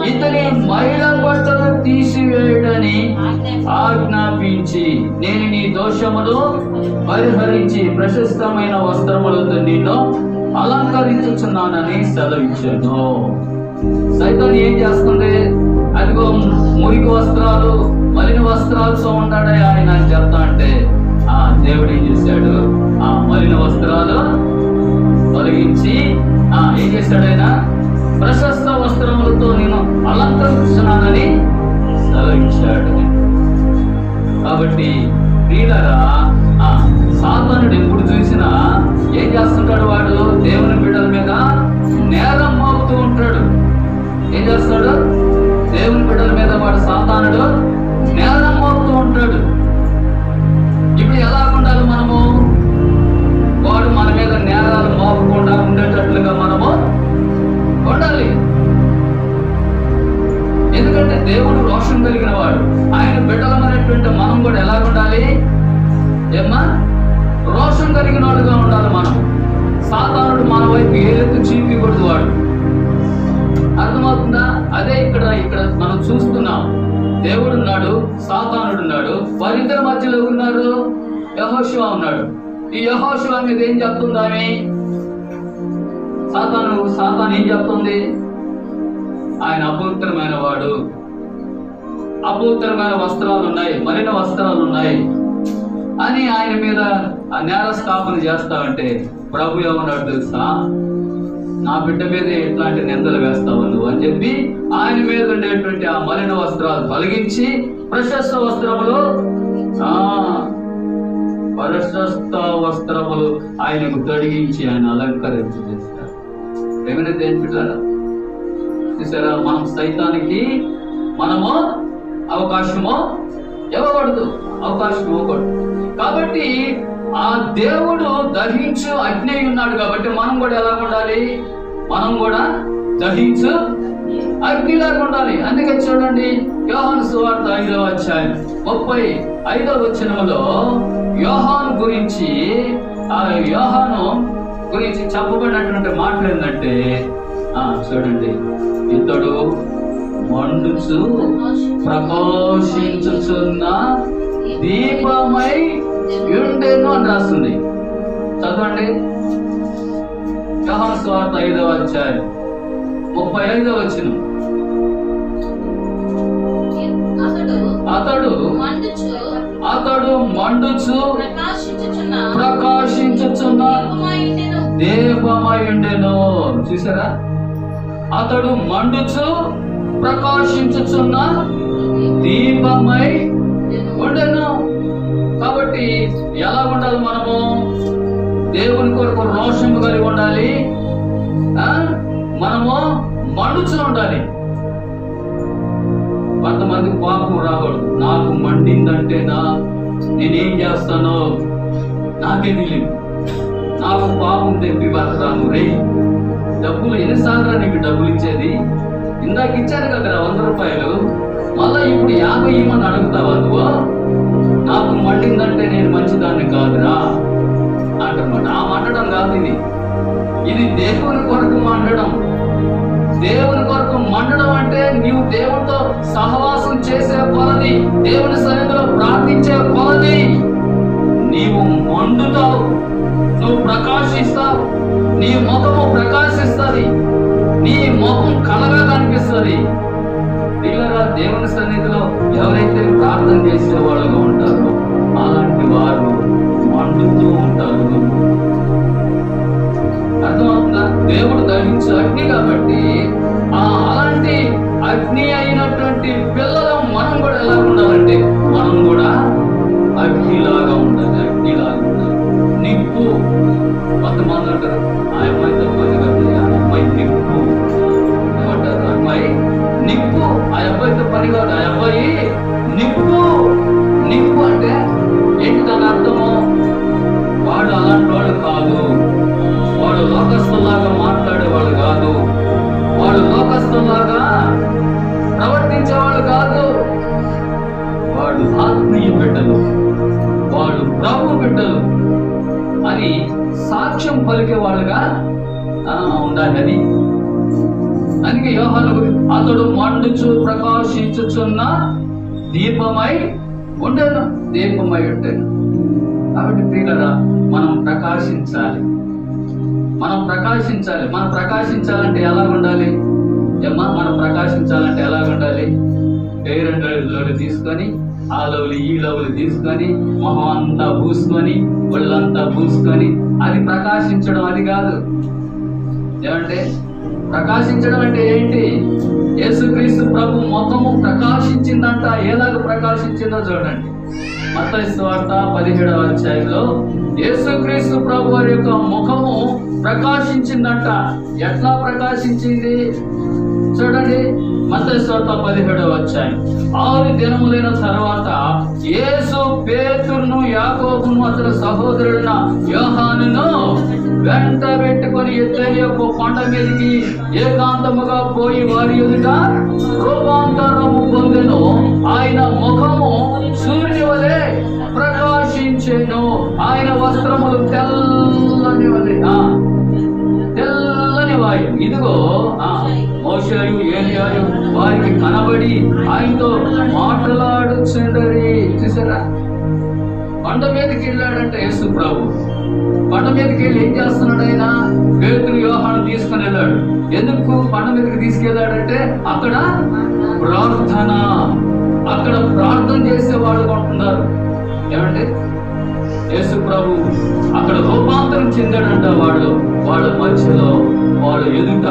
ఇతని మైల బట్టలు తీసివేయడని ఆజ్ఞాపించి నేను నీ దోషమును పరిహరించి ప్రశస్తమైన వస్త్రములతో నిన్ను అలంకరించుచున్నానని సెలవిచ్చాను. సైతాన్ ఏం చేస్తుంది? అదిగో మురికి వస్త్రాలు, మలిన వస్త్రాలతో ఉంటాడే ఆయన అని చెప్తా అంటే దేవుడు ఏం చేశాడు? ఆ మలిన వస్త్రాలు తొలగించి ఏం చేశాడు ఆయన? ప్రశస్త వస్త్రములతో నేను అలంకరించున్నానని సెలవిచ్చాడు. కాబట్టి ప్రియులారా, సాతానుడు ఎప్పుడు చూసినా ఏం చేస్తుంటాడు? వాడు దేవుని బిడ్డల మీద నేరం మోపుతూ ఉంటాడు. ఏం చేస్తాడు? దేవుని బిడ్డల మీద వాడు సాతానుడు నేరం మోపుతూ ఉంటాడు. ఇప్పుడు ఎలా ఉండాలి మనము? వాడు మన మీద నేరాలు మోపకుండా ఉండేటట్లుగా మనము ఉండాలి. ఎందుకంటే దేవుడు రోషం కలిగిన వాడు. ఆయన బిడ్డలమైనటువంటి మనం కూడా ఎలా ఉండాలి? ఏమ్మా, రోషం కలిగిన వాడుగా ఉండాలి మనం. సాతానుడు మన వైపు ఏలెత్తు చూపించకూడదు వాడు. అర్థమవుతుందా? అదే ఇక్కడ మనం చూస్తున్నాం. దేవుడు ఉన్నాడు, సాతానుడు ఉన్నాడు. వారిద్దరి మధ్యలో ఉన్నారు, యెహోషువ ఉన్నాడు. ఈ యెహోషువ మీద ఏం చెప్తుంది ఆమె? సాతాను ఏం చెప్తుంది? ఆయన అపవిత్రమైన వాడు, అపవిత్రమైన వస్త్రాలు ఉన్నాయి, మలిన వస్త్రాలు ఉన్నాయి అని ఆయన మీద ఆ నేర స్థాపన చేస్తావంటే ప్రభు ఏమన్నాడు తెలుసా? నా బిడ్డ మీద ఎట్లాంటి నిందలు వేస్తావు నువ్వు అని చెప్పి ఆయన మీద ఉండేటువంటి ఆ మలిన వస్త్రాలు తొలగించి ప్రశస్త వస్త్రములు ఆయనకు తొడిగించి ఆయన అలంకరించి చేస్తారు. ఏమైనా దేని బిడ్డారా? చూసారా, మనం సైతానికి మనము అవకాశం ఇవ్వకూడదు. కాబట్టి ఆ దేవుడు దహించు అగ్ని ఉన్నాడు. కాబట్టి మనం కూడా ఎలా ఉండాలి? మనం కూడా దహించు అగ్నిలాగా ఉండాలి. అందుకే చూడండి, యోహాను సువార్త 5వ అధ్యాయం 35వ వచనంలో యోహాను గురించి చెప్పబడినటువంటి మాటలు ఏంటంటే చూడండి, ఇతడు మండుచు ప్రకాశించుచున్న దీపమై ఉండెను అని రాస్తుంది. చదవండి, యోహాను సువార్త 5వ అధ్యాయం 35వ వచనం. అతడు మండుచు ప్రకాశించుచున్న దీపమై ఉండెను. చూసారా, అతడు మండుచు ప్రకాశించుచున్న దీపమై ఉండెను. కాబట్టి ఎలా ఉండాలి మనము? దేవుని కొరకు రోషం కలిగి ఉండాలి. మనము మండుచు ఉండాలి. కొంతమందికి పాపం రాకూడదు. నాకు మండిందంటేనా నేనేం చేస్తానో నాకే తెలియదు. నాకు పాపం తెప్పి బతరాను రే. డబ్బులు ఎన్నిసార్లు నీకు డబ్బులు ఇచ్చేది? ఇందాక ఇచ్చాను కదా 100 రూపాయలు, మళ్ళా ఇప్పుడు 50 ఇవ్వమని అడుగుతావా నువ్వు? నాకు మండిందంటే నేను మంచిదాన్ని కాదురా అంటమాట. ఆ మండడం కాదు ఇది. ఇది దేవుని కొరకు మండడం. దేవుని కొరకు మండడం అంటే నీవు దేవునితో సహవాసం చేసే కొలది, దేవుని సన్నిధిలో ప్రార్థించే కొలది నీవు మండుతావు, నువ్వు ప్రకాశిస్తావు, నీ ముఖము ప్రకాశిస్తుంది, నీ ముఖం కలగా కనిపిస్తుంది. పిల్లరా, దేవుని సన్నిధిలో ఎవరైతే ప్రార్థన చేసే వాళ్ళుగా ఉంటారో అలాంటి వారు మండుతూ ఉంటారు. అర్థమవుతుందా? దేవుడు దహించే అగ్ని కాబట్టి అలాంటి అగ్ని అయినటువంటి పిల్లలు మనం కూడా ఎలా ఉండాలంటే మనం కూడా అగ్నిలాగా ఉండాలి. అగ్నిలాగా ఉండాలి. నిప్పు. కొంతమంది అంటారు ఆ అమ్మాయితో పని కాదు, ఆ అమ్మాయి నిప్పు ఏమంటారు, ఆ అమ్మాయి నిప్పు, ఆ అబ్బాయితో పని కాదు, ఆ అబ్బాయి నిప్పు. నిప్పు అంటే ఏంటి దాని అర్థము? వాడు అలాంటి వాడు కాదు, వాడు లోకస్తులాగా మాట్లాడేవాడు కాదు, వాడు లోకస్తులాగా ప్రవర్తించేవాడు కాదు, వాడు ఆత్మీయ బిడ్డలు, వాడు ప్రభు బిడ్డలు అని సాక్ష్యం పలికేవాడుగా ఉండాలని. అందుకే యోహాను అతడు మండుచు ప్రకాశించుచున్న దీపమై ఉండేను, దీపమై ఉండేను. కాబట్టి ప్రియులారా, మనం ప్రకాశించాలి. మనం ప్రకాశించాలి. మనం ప్రకాశించాలంటే ఎలా ఉండాలి? మనం ప్రకాశించాలంటే ఎలా ఉండాలి? పేరెండు తీసుకొని ఆ లవ్లు ఈ లవ్లు తీసుకొని మొహం అంతా పూసుకొని ఒళ్ళంతా పూసుకొని అది ప్రకాశించడం అది కాదు. ఏమంటే ప్రకాశించడం అంటే ఏంటి? యేసుక్రీస్తు ప్రభు ముఖము ప్రకాశించిందంట. ఎలాగ ప్రకాశించిందో చూడండి. మత్తయి సువార్త 17వ అధ్యాయంలో యేసుక్రీస్తు ప్రభు వారి యొక్క ముఖము ప్రకాశించిందంట. ఎట్లా ప్రకాశించింది చూడండి. మత్తయి సువార్త 17వ అధ్యాయం. 6 దినములైన తర్వాత యేసు పేతురును, యాకోబును, అతని సహోదరుడైన యోహానును వెంట పెట్టుకొని ఎత్తేయపు కొండ మీదకి ఏకాంతముగా పోయి వారి ఎదుట రూపాంతరము పొందెను. ఆయన ముఖము సూర్యుని వలె ప్రకాశించెను. ఆయన వస్త్రములు తెల్లని వలె తెల్లని వాయు. ఇదిగో మోషేయు ఏలియాయు వారికి కనబడి ఆయనతో మాట్లాడుచుండరి. చూసారా? కొండ మీదకి వెళ్ళాడంటే యేసు ప్రభు. కొండ మీదకి వెళ్ళి ఏం చేస్తున్నాడు? ఆయన పేతురు, యోహాను తీసుకుని వెళ్ళాడు. ఎందుకు కొండ మీదకి తీసుకెళ్ళాడంటే అక్కడ ప్రార్థన, అక్కడ ప్రార్థన చేసేవాడు కొంటున్నారు. ఏమంటే యేసు ప్రభు అక్కడ రూపాంతరం చెందాడంట. వాళ్ళ మధ్యలో, వాళ్ళ ఎదుట.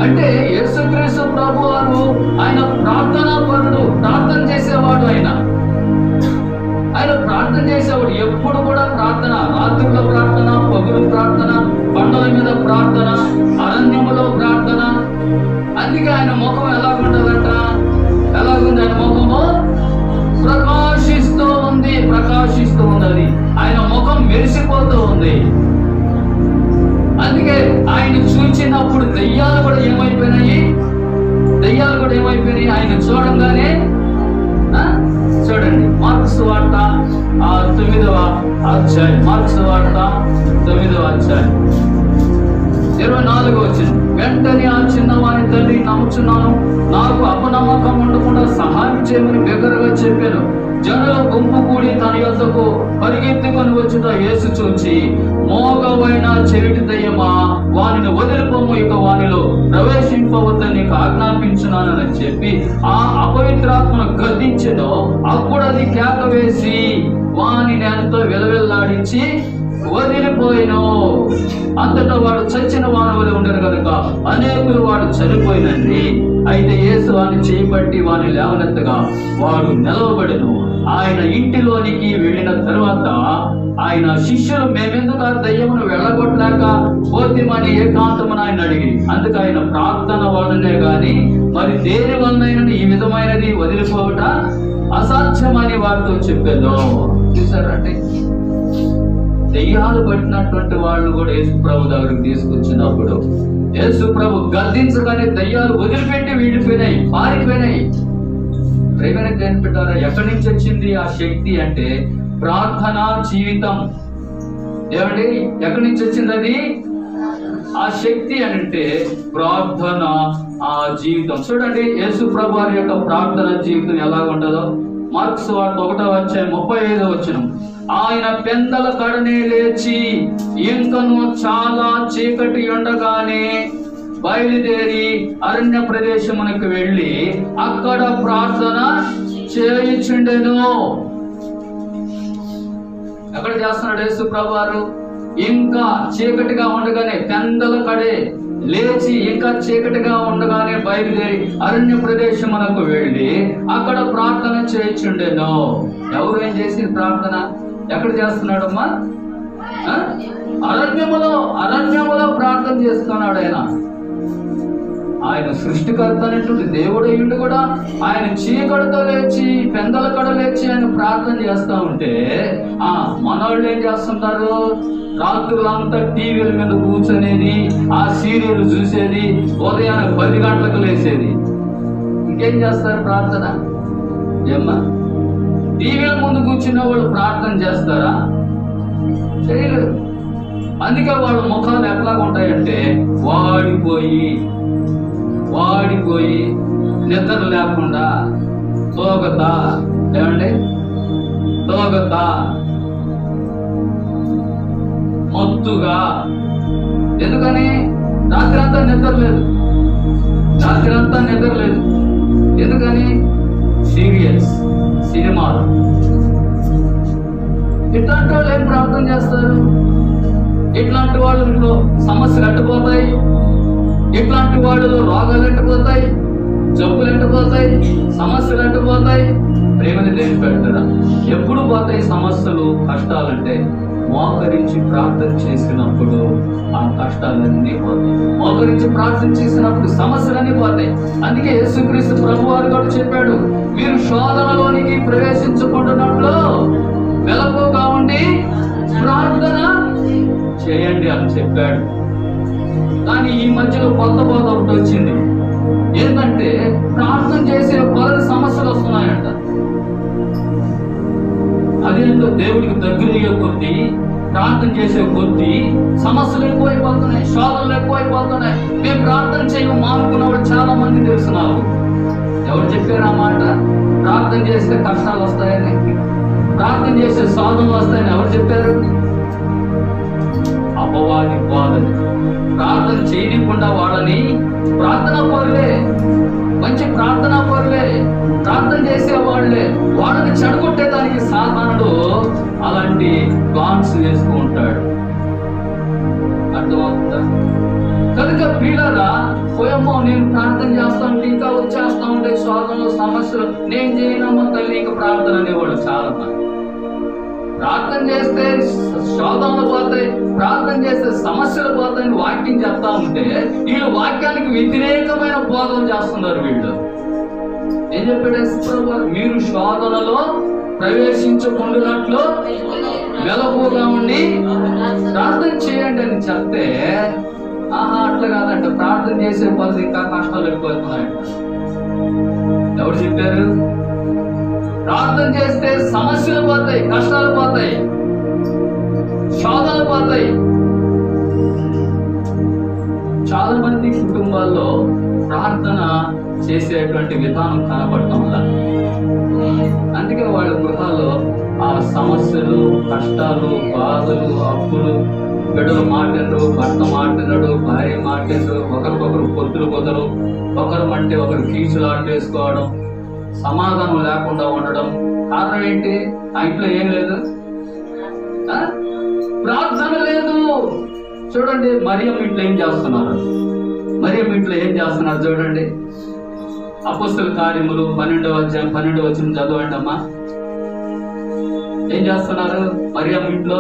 అంటే యేసుక్రీస్తు ప్రభు వారు ఆయన ప్రార్థనా పరుడు, ప్రార్థన చేసేవాడు. ఆయన ప్రార్థన చేసేవాడు. ఎప్పుడు కూడా ప్రార్థన, రాత్రుల ప్రార్థన, పగులు ప్రార్థన, బండల మీద ప్రార్థన, అరణ్యములో ప్రార్థన. అందుకే ఆయన ముఖం ఎలాగుండదంట? ఎలాగుంది ఆయన ముఖము? ప్రకాశిస్తూ ఉంది, ప్రకాశిస్తూ ఉన్నది. ఆయన ముఖం మెరిసిపోతూ ఉంది. అందుకే ఆయన చూచినప్పుడు దెయ్యాలు కూడా ఏమైపోయినాయి? ఆయన చూడంగానే చూడండి. మార్క్స్ వార్త 9వ అధ్యాయం. మార్క్స్ వార్త 9వ అధ్యాయం 24వ వచనం. వెంటనే ఆ చిన్నవాని తల్లి, నమ్ముచున్నాను, నాకు అపనమ్మకం ఉండకుండా సహాయం చేయమని బిగ్గరగా చెప్పాను. జనుల గుంపు కూడి తన యొద్దకు పరిగెత్తుకొని వచ్చుట యేసు చూచి, మోగవైన చెవిటి దయ్యమా, వానిని వదిలిపోము, ఇక వానిలో ప్రవేశింపవద్దని నీకు ఆజ్ఞాపించున్నానని చెప్పి ఆ అపవిత్రాత్మను గద్దించెను. అప్పుడు అది కేక వేసి వానిని ఎంతో విలవిల్లాడించి వదిలిపోయిను. అంతటా వాడు చచ్చిన వాని వలె ఉండరు కనుక అనేకులు వాడు చనిపోయినండి. అయితే యేసు వాని చేయబట్టి వాని లేవనెత్తగా వాడు నిలవబడెను. ఆయన ఇంటిలోనికి వెళ్ళిన తరువాత ఆయన శిష్యులు, మేమెందుకు ఆ దయ్యమును వెళ్ళగొట్టలేక పోతిమని ఏకాంతమున ఆయన అడిగి, అందుకు ఆయన ప్రార్థన వలనే గాని మరి దేని వలనైనా ఈ విధమైనది వదిలిపోవట అసాధ్యమని వారితో చెప్పాను. చూసారండి, దెయ్యాలు పట్టినటువంటి వాళ్ళు కూడా యేసు ప్రభు దగ్గరికి తీసుకొచ్చినప్పుడు యేసు ప్రభు గద్దించగానే దయ్యాలు వదిలిపెట్టి వీడిపోయినాయి, పారిపోయినాయి. ప్రేమని కనిపెట్టారా? ఎక్కడి నుంచి వచ్చింది ఆ శక్తి అంటే ప్రార్థనా జీవితం. ఏమండి, ఎక్కడి నుంచి వచ్చింది అది? ఆ శక్తి అంటే ప్రార్థన ఆ జీవితం. చూడండి యేసు ప్రభు వారి యొక్క ప్రార్థన జీవితం ఎలా ఉంటుందో. మార్క్స్ వార్త 1:35 ఆయన పెందల కడనే లేచి ఇంకను చాలా చీకటి ఉండగానే బయలుదేరి అరణ్య ప్రదేశమునకు వెళ్ళి అక్కడ ప్రార్థన చేయుచుండెను. ఎక్కడ చేస్తున్నాడు యేసు ప్రభు వారు? ఇంకా చీకటిగా ఉండగానే పెందల కడే లేచి ఇంకా చీకటిగా ఉండగానే బయలుదేరి అరణ్య ప్రదేశమునకు వెళ్ళి అక్కడ ప్రార్థన చేయుచుండెను. ఎవరు ఏం చేసి ప్రార్థన ఎక్కడ చేస్తున్నాడమ్మా? అరణ్యములో ప్రార్థన చేస్తున్నాడు. ఆయన సృష్టికర్త అనేటువంటి దేవుడు అయ్యుండి కూడా ఆయన చీకటితో లేచి పెందల కడ లేచి ఆయన ప్రార్థన చేస్తా ఉంటే మనోళ్ళు ఏం చేస్తుంటారు? రాత్రులంతా టీవీల మీద కూర్చొనేది, ఆ సీరియల్ చూసేది, ఉదయాన్నే 10 గంటలకు లేచేది. ఇంకేం చేస్తారు ప్రార్థన? ఏమ్మా, టీవీల ముందు కూర్చున్న వాళ్ళు ప్రార్థన చేస్తారా? చేయలేరు. అందుకే వాళ్ళ ముఖాలు ఎట్లా ఉంటాయంటే వాడిపోయి నిద్ర లేకుండా తోగతా మొత్తుగా. ఎందుకని? రాత్రంతా నిద్ర లేదు. ఎందుకని? సీరియల్స్, సినిమాలు. ఇట్లాంటి వాళ్ళు ఏం ప్రార్థన చేస్తారు? ఇట్లాంటి వాళ్ళలో సమస్యలు ఎట్టపోతాయి, ఇట్లాంటి వాళ్ళలో రోగాలు ఎట్టపోతాయి, జబ్బులు ఎట్టపోతాయి, సమస్యలు ఎట్టపోతాయి. ప్రేమని దేని పెడతారా? ఎప్పుడు పోతాయి సమస్యలు, కష్టాలంటే మోకరించి ప్రార్థన చేసినప్పుడు ఆ కష్టాలన్నీ పోతాయి. మోకరించి ప్రార్థన చేసినప్పుడు సమస్యలన్నీ పోతాయి. అందుకే యేసుక్రీస్తు ప్రభువారు కూడా చెప్పాడు, మీరు శోధనలోనికి ప్రవేశించుకుంటున్నట్లు మెలకువగా ఉండి ప్రార్థన చేయండి అని చెప్పాడు. కానీ ఈ మధ్యలో కొత్త బోధ ఒకటి వచ్చింది. ఏంటంటే ప్రార్థన చేసే పలు సమస్యలు వస్తున్నాయంట. అదేంటో దేవుడికి దగ్గరయ్యే కొద్దీ, ప్రార్థన చేసే కొద్దీ సమస్యలు ఎక్కువైపోతున్నాయి, శోధనలు ఎక్కువైపోతున్నాయి. మేము ప్రార్థన చేయడం మానుకున్న వాళ్ళు చాలా మంది తెలుసున్నారు. ఎవరు చెప్పారు ఆ మాట? ప్రార్థన చేస్తే కష్టాలు వస్తాయని, ప్రార్థన చేసే శోధనలు వస్తాయని ఎవరు చెప్పారు? అపవాది బాధలు. ప్రార్థన చేయకుండా వాళ్ళని మంచి ప్రార్థనా పరులే, ప్రార్థన చేసే వాళ్ళే, వాళ్ళని చెడగొట్టేదానికి సాధారణుడు అలాంటి ప్లాన్స్ వేస్తూ ఉంటాడు. అర్థమవుతుందా? కనుక పిల్లరా పోయమ్మో, నేను ప్రార్థన చేస్తా ఉంటే ఇంకా వచ్చేస్తా ఉంటే శోధనలు, సమస్యలు, నేను చేయనమ్మా తల్లి ఇంకా ప్రార్థన అనేవాడు చాలా మంది. ప్రార్థన చేస్తే శోధనలు పోతాయి, ప్రార్థన చేస్తే సమస్యలు పోతాయని వాక్యం చెప్తా ఉంటే వీళ్ళు వాక్యానికి వ్యతిరేకమైన బోధన చేస్తున్నారు. వీళ్ళు ఏం చెప్పాడు? మీరు శోధనలో ప్రవేశించకుండానట్లు మెలకువగా ఉండి ప్రార్థన చేయండి అని చెప్తే, అట్లా కాదంట, ప్రార్థన చేసే పనులు ఇంకా కష్టాలు ఎక్కువవుతున్నాయంట. ఎవరు చెప్పారు? ప్రార్థన చేస్తే సమస్యలు పోతాయి, కష్టాలు పోతాయి, శోధనలు పోతాయి. చాలా మంది కుటుంబాల్లో ప్రార్థన చేసేటువంటి విధానం కనపడటం వల్ల అందుకే వాళ్ళ గృహాల్లో ఆ సమస్యలు, కష్టాలు, బాధలు, అప్పులు, బిడ్డలు మాటినరు, భర్త మాటినడు, భార్య మాటినరు, ఒకరికొకరు పొత్తులు కుదరు, ఒకరు ఒకరు కీచులాట వేసుకోవడం, సమాధానం లేకుండా ఉండడం. కారణం ఏంటి? ఆ ఇంట్లో ఏం లేదు, ప్రార్థన లేదు. చూడండి మరియమ్మ ఇంట్లో ఏం చేస్తున్నారు? చూడండి. అపోస్తల కార్యములు 12:12 చదవండి అమ్మా. ఏం చేస్తున్నారు మరియమ్మ ఇంట్లో?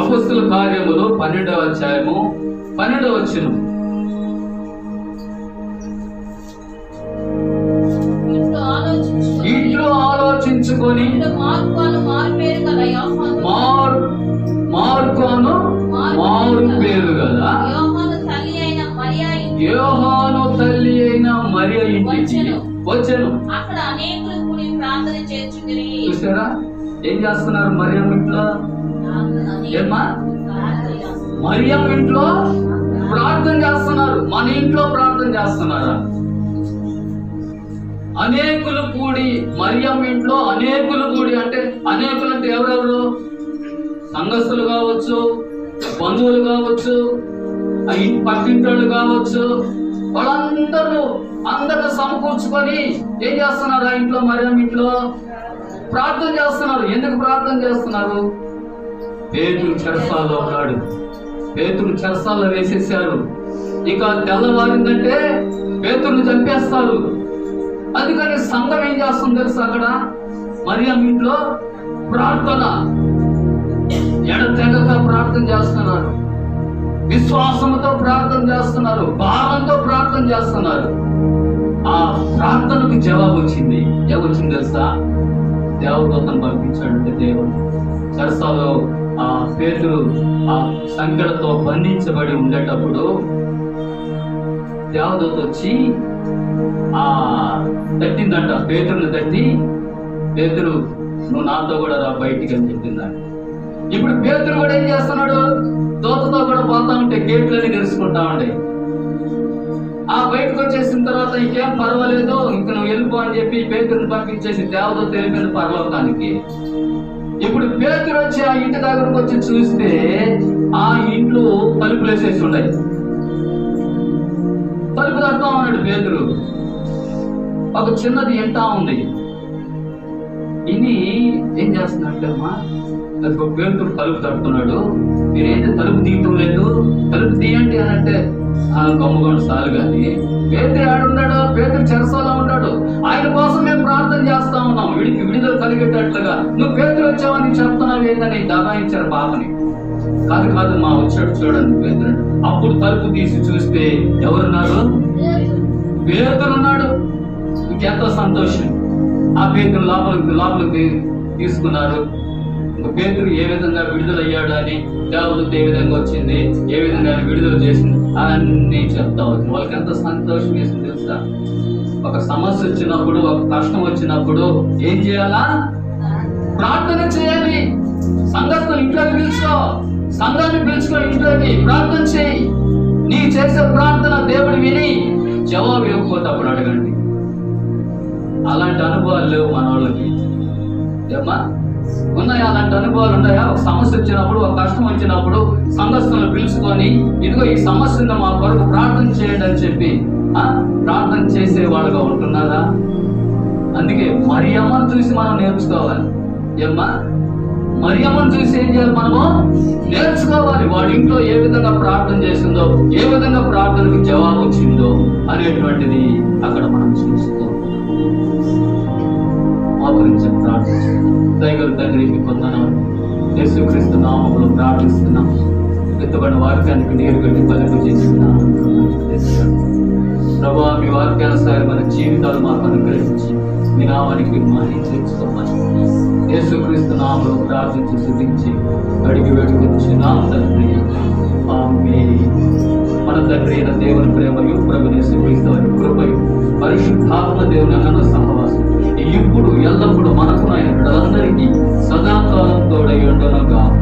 అపోస్తల కార్యములు 12:12 ఇంట్లో ఆలోచించుకొని మార్కోను మారు పేరు కదా యోహాను తల్లి అయిన మరియ ఇంటికి వచ్చాను. చూసారా? ఏం చేస్తున్నారు మరియం ఇంట్లో? ఏమ్మా? మరియం ఇంట్లో ప్రార్థన చేస్తున్నారు. మన ఇంట్లో ప్రార్థన చేస్తున్నారా? అనేకులు కూడి, మరియం ఇంట్లో అనేకులు కూడి అంటే అనేకులు అంటే ఎవరెవరు? సంఘస్థులు కావచ్చు, బంధువులు కావచ్చు, పక్కింటోళ్ళు కావచ్చు, వాళ్ళందరూ సమకూర్చుకొని ఏం చేస్తున్నారు? ఆ ఇంట్లో మరియం ఇంట్లో ప్రార్థన చేస్తున్నారు. ఎందుకు ప్రార్థన చేస్తున్నారు? పేతురు చెరసాల్లో ఉన్నాడు. పేతురు చెరసాల్లో వేసేసారు. ఇక తెల్లవారిందంటే పేతురుని చంపేస్తారు. అందుకని సంఘం ఏం చేస్తుంది తెలుసు? అక్కడ మరియం ఇంట్లో ప్రార్థన, ఎడతెగక ప్రార్థన చేస్తున్నారు, విశ్వాసంతో ప్రార్థన చేస్తున్నారు, భావంతో ప్రార్థన చేస్తున్నారు. ఆ ప్రార్థనకు జవాబు వచ్చింది. ఏమొచ్చింది తెలుసా? దేవదూతను పంపించాడంటే దేవుడు. చెరసాలో ఆ పేతురు ఆ సంకెళ్ళతో బంధించబడి ఉండేటప్పుడు దేవదూత వచ్చి తట్టిందంట. పేతురుని తట్టి, పేతురు నువ్వు నాతో కూడా రా బయటికి అని చెప్పిందంట. ఇప్పుడు పేతురు కూడా ఏం చేస్తున్నాడు? దూతతో కూడా పోతా ఉంటే గేట్లన్నీ తెరుచుకుంటా ఉండే. బయటకు వచ్చేసిన తర్వాత ఇంకేం పర్వాలేదు, ఇంక నువ్వు వెళ్ళిపో అని చెప్పి పేతురుని పంపించేసి దేవదూత వెళ్ళిపోయింది పరలోకానికి. ఇప్పుడు పేతురు వచ్చి ఆ ఇంటి దగ్గరకు వచ్చి చూస్తే ఆ ఇంట్లో తలుపులు వేసేసి ఉన్నాయి. తలుపు తడతా ఉన్నాడు పేతురు. ఒక చిన్నది ఎంటా ఉంది. ఇని ఏం చేస్తున్నట్టమ్మా? అది ఒక పేతురు తలుపు తడుతున్నాడు. మీరేంటి తలుపు తీయటం లేదు? తలుపు తీయండి అని అంటే గమ్ముగొండ సాలు కానీ పేతురు ఆడున్నాడు. పేతురు చెరసాలో ఉన్నాడు. ఆయన కోసం మేము ప్రార్థన చేస్తా ఉన్నాం, వీడికి విడుదల కలిగేటట్లుగా. నువ్వు పేతురు వచ్చావని చెప్తున్నావు ఏందని దబాయించారు పాపని. కాదు మా వచ్చాడు చూడండి పేతురు. అప్పుడు తలుపు తీసి చూస్తే ఎవరున్నారు? పేతురు ఉన్నాడు. ఇంకెంతో సంతోషం. ఆ పేతురు లోపలికి తీసుకున్నారు. పేతురు ఏ విధంగా విడుదలయ్యాడు అని, దేవదూత ఏ విధంగా వచ్చింది, ఏ విధంగా విడుదల చేసింది అన్ని చెప్తా వచ్చింది. వాళ్ళకి ఎంత సంతోషం వేసింది తెలుసా? ఒక సమస్య వచ్చినప్పుడు, ఒక కష్టం వచ్చినప్పుడు ఏం చేయాలా? ప్రార్థన చేయాలి. సంఘస్థులు ఇంట్లోకి పిలుచుకో, సంఘాన్ని పిలుచుకో, ఇంట్లోకి ప్రార్థన చేయి. నీ చేసే ప్రార్థన దేవుడు విని జవాబు ఇవ్వకపోతే అప్పుడు అడగండి. అలాంటి అనుభవాలు లేవు మన వాళ్ళకి. ఏమ్మా ఉన్నాయా? అలాంటి అనుభవాలు ఉన్నాయా? ఒక సమస్య వచ్చినప్పుడు, ఒక కష్టం వచ్చినప్పుడు సంఘస్థులను పిలుచుకొని ఇదిగో ఈ సమస్యను మా కొరకు ప్రార్థన చేయండి అని చెప్పి ప్రార్థన చేసే వాళ్ళుగా ఉంటున్నారా? అందుకే మరియమ్మను చూసి మనం నేర్చుకోవాలి. ఏమ్మా? మరియమ్మను చూసి ఏం చేయాలి? మనము నేర్చుకోవాలి. వాడి ఇంట్లో ఏ విధంగా ప్రార్థన చేసిందో, ఏ విధంగా ప్రార్థనకు జవాబు వచ్చిందో అనేటువంటిది అక్కడ మనం చూస్తూ మోకరించి ప్రార్థించాలి. దయగల తండ్రి మీకు వందనాలు. యేసుక్రీస్తు నామములో ప్రార్థిస్తున్నాం. ఎత్తుబడిన వాక్యానికి నీరు గట్టి పలుకు చేస్తున్నాను ప్రభువా. మీ వాక్యానుసారి మన జీవితాలు మాకు అనుగ్రహించి మీ నామానికి మహిమ తెచ్చుకోమని యేసుక్రీస్తు నామములో ప్రార్థించి స్తుతించి అడిగి వేడుకొచ్చున్నాం తండ్రి. ఆమేన్. మన తండ్రి అయిన దేవుని ప్రేమయు ప్రభువైన యేసుక్రీస్తు వారి కృపయు పరిశుద్ధాత్మ దేవుని అన్న సహవాసం ఇప్పుడు ఎల్లప్పుడూ మనకు ఆయన బిడ్డలందరికీ సదాకాలం తోడై ఉండును గాక.